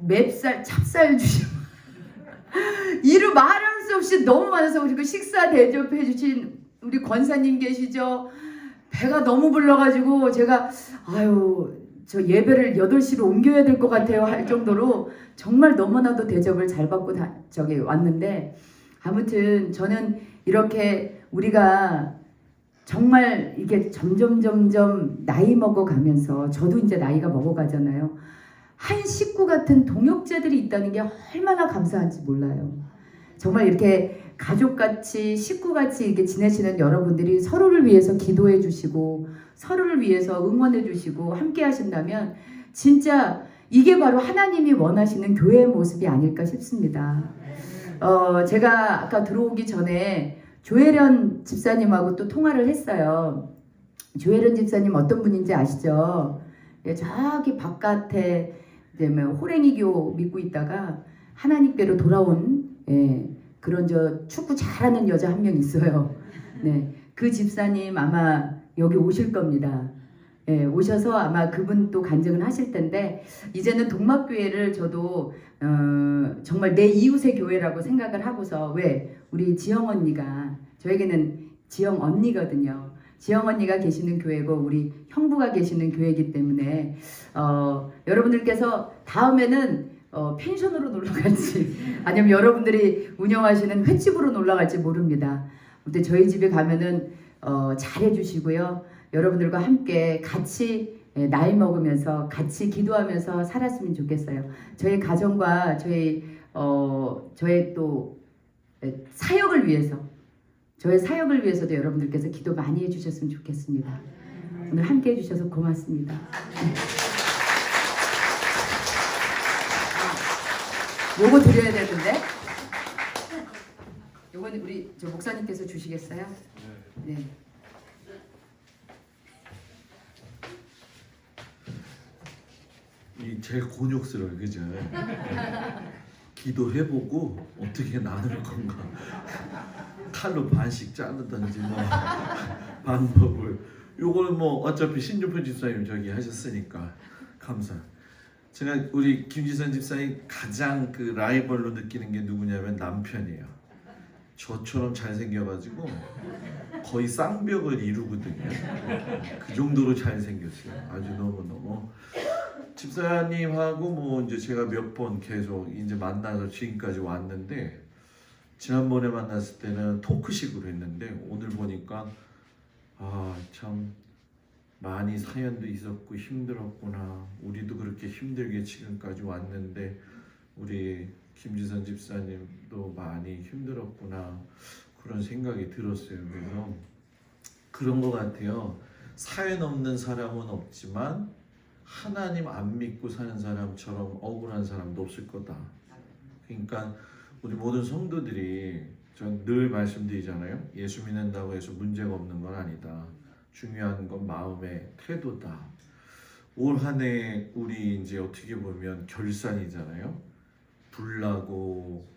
맵쌀, 찹쌀 주신 분. 이루 말할 수 없이 너무 많아서 그리고 식사 대접해 주신 우리 권사님 계시죠? 배가 너무 불러가지고 제가 저 예배를 8시로 옮겨야 될 것 같아요 할 정도로 정말 너무나도 대접을 잘 받고 저기 왔는데 아무튼 저는 이렇게 우리가 정말 이게 점점 나이 먹어가면서 저도 이제 나이가 먹어가잖아요. 한 식구 같은 동역자들이 있다는 게 얼마나 감사한지 몰라요. 정말 이렇게 가족같이 식구같이 이렇게 지내시는 여러분들이 서로를 위해서 기도해 주시고 서로를 위해서 응원해 주시고 함께 하신다면 진짜 이게 바로 하나님이 원하시는 교회의 모습이 아닐까 싶습니다. 제가 아까 들어오기 전에 조혜련 집사님하고 또 통화를 했어요. 조혜련 집사님 어떤 분인지 아시죠? 저기 바깥에 이제 호랭이교 믿고 있다가 하나님께로 돌아온 그런 저 축구 잘하는 여자 한 명 있어요. 네, 그 집사님 아마 여기 오실 겁니다. 오셔서 아마 그분 또 간증을 하실 텐데 이제는 동막교회를 저도 정말 내 이웃의 교회라고 생각을 하고서 왜 우리 지영 언니가 저에게는 지영 언니거든요. 지영 언니가 계시는 교회고 우리 형부가 계시는 교회이기 때문에 여러분들께서 다음에는 펜션으로 놀러 갈지 아니면 여러분들이 운영하시는 횟집으로 놀러 갈지 모릅니다. 근데 저희 집에 가면은 잘해주시고요. 여러분들과 함께 같이 나이 먹으면서 같이 기도하면서 살았으면 좋겠어요. 저희 가정과 저희 또 사역을 위해서 저의 사역을 위해서도 여러분들께서 기도 많이 해주셨으면 좋겠습니다. 오늘 함께 해주셔서 고맙습니다. 요거 드려야 되는데 요거 요건 우리 저 목사님께서 주시겠어요? 네. 이 제일 곤욕스러워요, 그죠? 기도해보고 어떻게 나눌 건가. 칼로 반씩 자르든지 뭐 방법을. 요걸 뭐 어차피 신주표 집사님 저기 하셨으니까 감사. 제가 우리 김지선 집사님 가장 그 라이벌로 느끼는 게 누구냐면 남편이에요. 저처럼 잘생겨가지고 거의 쌍벽을 이루거든요. 그 정도로 잘생겼어요. 아주 너무너무. 집사님하고 뭐 이제 제가 몇 번 계속 이제 만나서 지금까지 왔는데, 지난번에 만났을 때는 토크식으로 했는데 오늘 보니까 참 많이 사연도 있었고 힘들었구나. 우리도 그렇게 힘들게 지금까지 왔는데 우리 김지선 집사님도 많이 힘들었구나, 그런 생각이 들었어요. 그래서 그런 것 같아요. 사연 없는 사람은 없지만 하나님 안 믿고 사는 사람처럼 억울한 사람도 없을 거다. 그러니까 우리 모든 성도들이, 전 늘 말씀드리잖아요. 예수 믿는다고 해서 문제가 없는 건 아니다. 중요한 건 마음의 태도다. 올 한 해 우리 이제 어떻게 보면 결산이잖아요. 불나고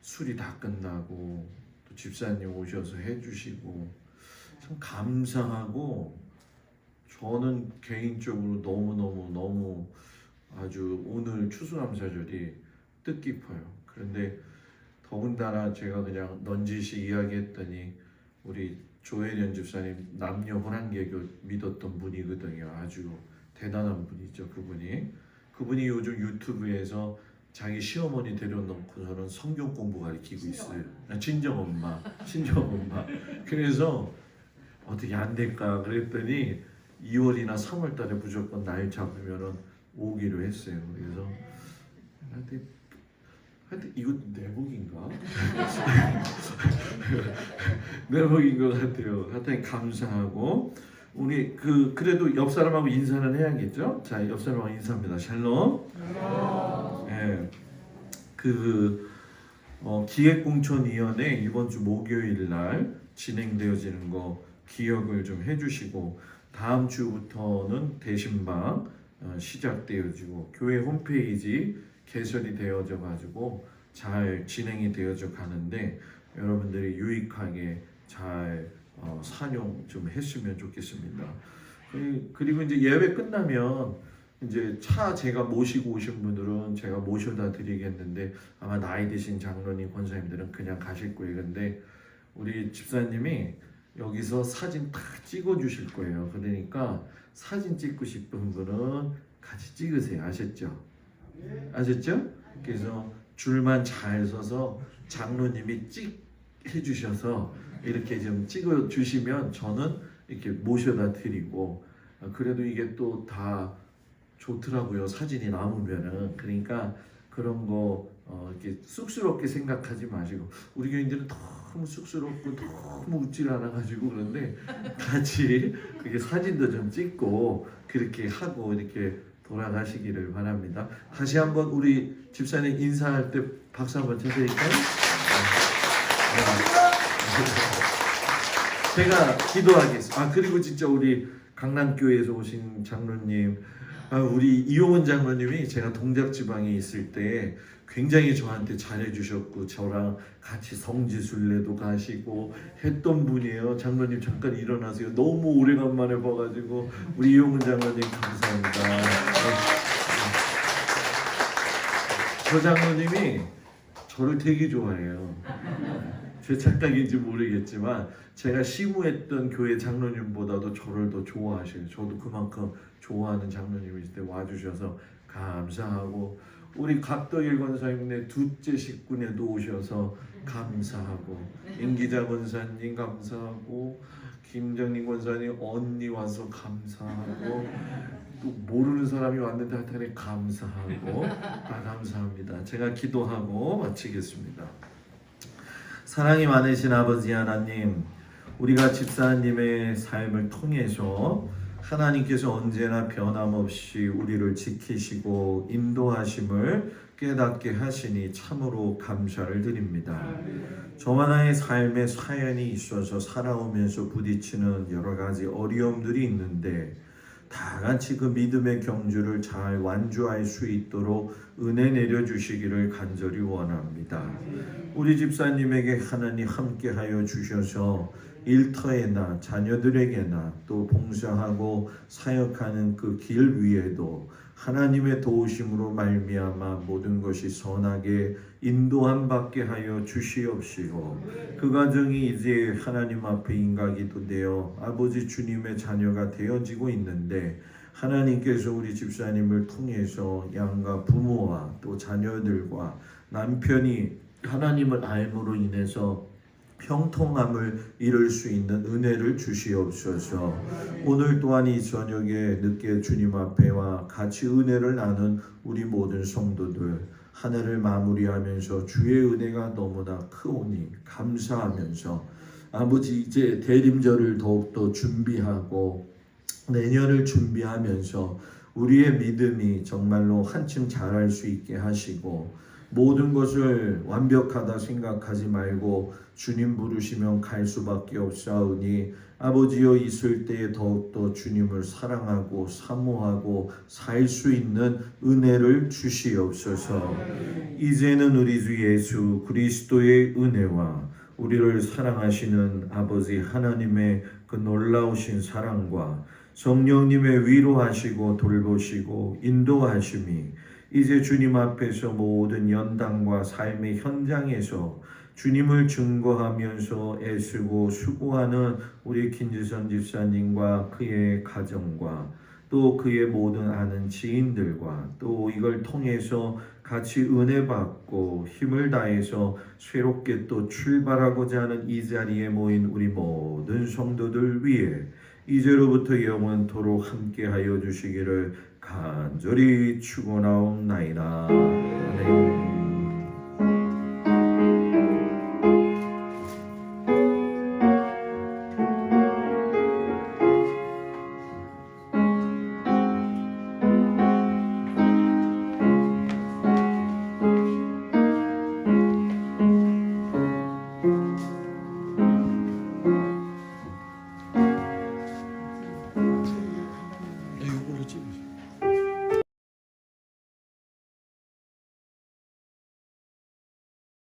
술이 다 끝나고 또 집사님 오셔서 해주시고 참 감사하고, 저는 개인적으로 너무 아주 오늘 추수감사절이 뜻깊어요. 그런데 더군다나 제가 그냥 넌지시 이야기했더니 우리 조혜련 집사님 남녀 혼합개교 믿었던 분이거든요. 아주 대단한 분이죠. 그분이 요즘 유튜브에서 자기 시어머니 데려놓고서는 성경 공부 가르치고 있어요. 친정엄마. 그래서 어떻게 안 될까 그랬더니 2월이나 3월 달에 무조건 날 잡으면은 오기로 했어요. 그래서 하여튼 이것도 내복인가? 내복인 것 같아요. 하여튼 감사하고, 우리 그래도 옆 사람하고 인사는 해야겠죠? 자, 옆 사람하고 인사합니다. 샬롬. 예. 기획공천위원회 이번 주 목요일 날 진행되어지는 거 기억을 좀 해주시고, 다음 주부터는 대신방 시작되어지고 교회 홈페이지 개설이 되어져 가지고 잘 진행이 되어져 가는데, 여러분들이 유익하게 잘 사용 좀 했으면 좋겠습니다. 그리고 이제 예배 끝나면 이제 차 제가 모시고 오신 분들은 제가 모셔다 드리겠는데, 아마 나이 드신 장로님 권사님들은 그냥 가실 거예요. 근데 우리 집사님이 여기서 사진 다 찍어 주실 거예요. 그러니까 사진 찍고 싶은 분은 같이 찍으세요. 아셨죠? 그래서 줄만 잘 서서 장로님이 찍 해주셔서 이렇게 좀 찍어 주시면 저는 이렇게 모셔다 드리고, 그래도 이게 또 다 좋더라고요. 사진이 남으면은. 그러니까 그런 거 이렇게 쑥스럽게 생각하지 마시고, 우리 교인들은 너무 쑥스럽고 너무 웃질 않아가지고 그런데 같이 그게 사진도 좀 찍고 그렇게 하고 이렇게 돌아가시기를 바랍니다. 다시 한번 우리 집사님 인사할 때 박수 한번 쳐드릴까요? 제가 기도하겠습니다. 그리고 진짜 우리 강남교회에서 오신 장로님, 우리 이용원 장로님이 제가 동작지방에 있을 때 굉장히 저한테 잘해주셨고 저랑 같이 성지순례도 가시고 했던 분이에요. 장로님 잠깐 일어나세요. 너무 오래간만에 봐가지고 우리 이용원 장로님 감사합니다. 저 장로님이 저를 되게 좋아해요. 제 착각인지 모르겠지만 제가 시무했던 교회 장로님보다도 저를 더 좋아하셔요. 저도 그만큼 좋아하는 장로님이실 때 와주셔서 감사하고, 우리 각덕일 권사님네 둘째 식구네도 오셔서 감사하고, 임기자 권사님 감사하고, 김정림 권사님 언니 와서 감사하고, 또 모르는 사람이 왔는데 하여튼 감사하고, 다 감사합니다. 제가 기도하고 마치겠습니다. 사랑이 많으신 아버지 하나님, 우리가 집사님의 삶을 통해서 하나님께서 언제나 변함없이 우리를 지키시고 인도하심을 깨닫게 하시니 참으로 감사를 드립니다. 저와 나의 삶에 사연이 있어서 살아오면서 부딪히는 여러 가지 어려움들이 있는데 다 같이 그 믿음의 경주를 잘 완주할 수 있도록 은혜 내려주시기를 간절히 원합니다. 우리 집사님에게 하나님 함께하여 주셔서 일터에나 자녀들에게나 또 봉사하고 사역하는 그 길 위에도 하나님의 도우심으로 말미암아 모든 것이 선하게 인도함 받게 하여 주시옵시고 그 가정이 이제 하나님 앞에 인가기도 되어 아버지 주님의 자녀가 되어지고 있는데 하나님께서 우리 집사님을 통해서 양가 부모와 또 자녀들과 남편이 하나님을 알므로 인해서 형통함을 이룰 수 있는 은혜를 주시옵소서. 오늘 또한 이 저녁에 늦게 주님 앞에와 같이 은혜를 나눈 우리 모든 성도들 한 해를 마무리하면서 주의 은혜가 너무나 크오니 감사하면서 아버지 이제 대림절을 더욱더 준비하고 내년을 준비하면서 우리의 믿음이 정말로 한층 자랄 수 있게 하시고 모든 것을 완벽하다 생각하지 말고 주님 부르시면 갈 수밖에 없사오니 아버지여 있을 때에 더욱더 주님을 사랑하고 사모하고 살 수 있는 은혜를 주시옵소서. 이제는 우리 주 예수 그리스도의 은혜와 우리를 사랑하시는 아버지 하나님의 그 놀라우신 사랑과 성령님의 위로하시고 돌보시고 인도하심이 이제 주님 앞에서 모든 연단과 삶의 현장에서 주님을 증거하면서 애쓰고 수고하는 우리 김지선 집사님과 그의 가정과 또 그의 모든 아는 지인들과 또 이걸 통해서 같이 은혜 받고 힘을 다해서 새롭게 또 출발하고자 하는 이 자리에 모인 우리 모든 성도들 위해 이제로부터 영원토록 함께하여 주시기를 간절히 축원하옵나이다. 아멘.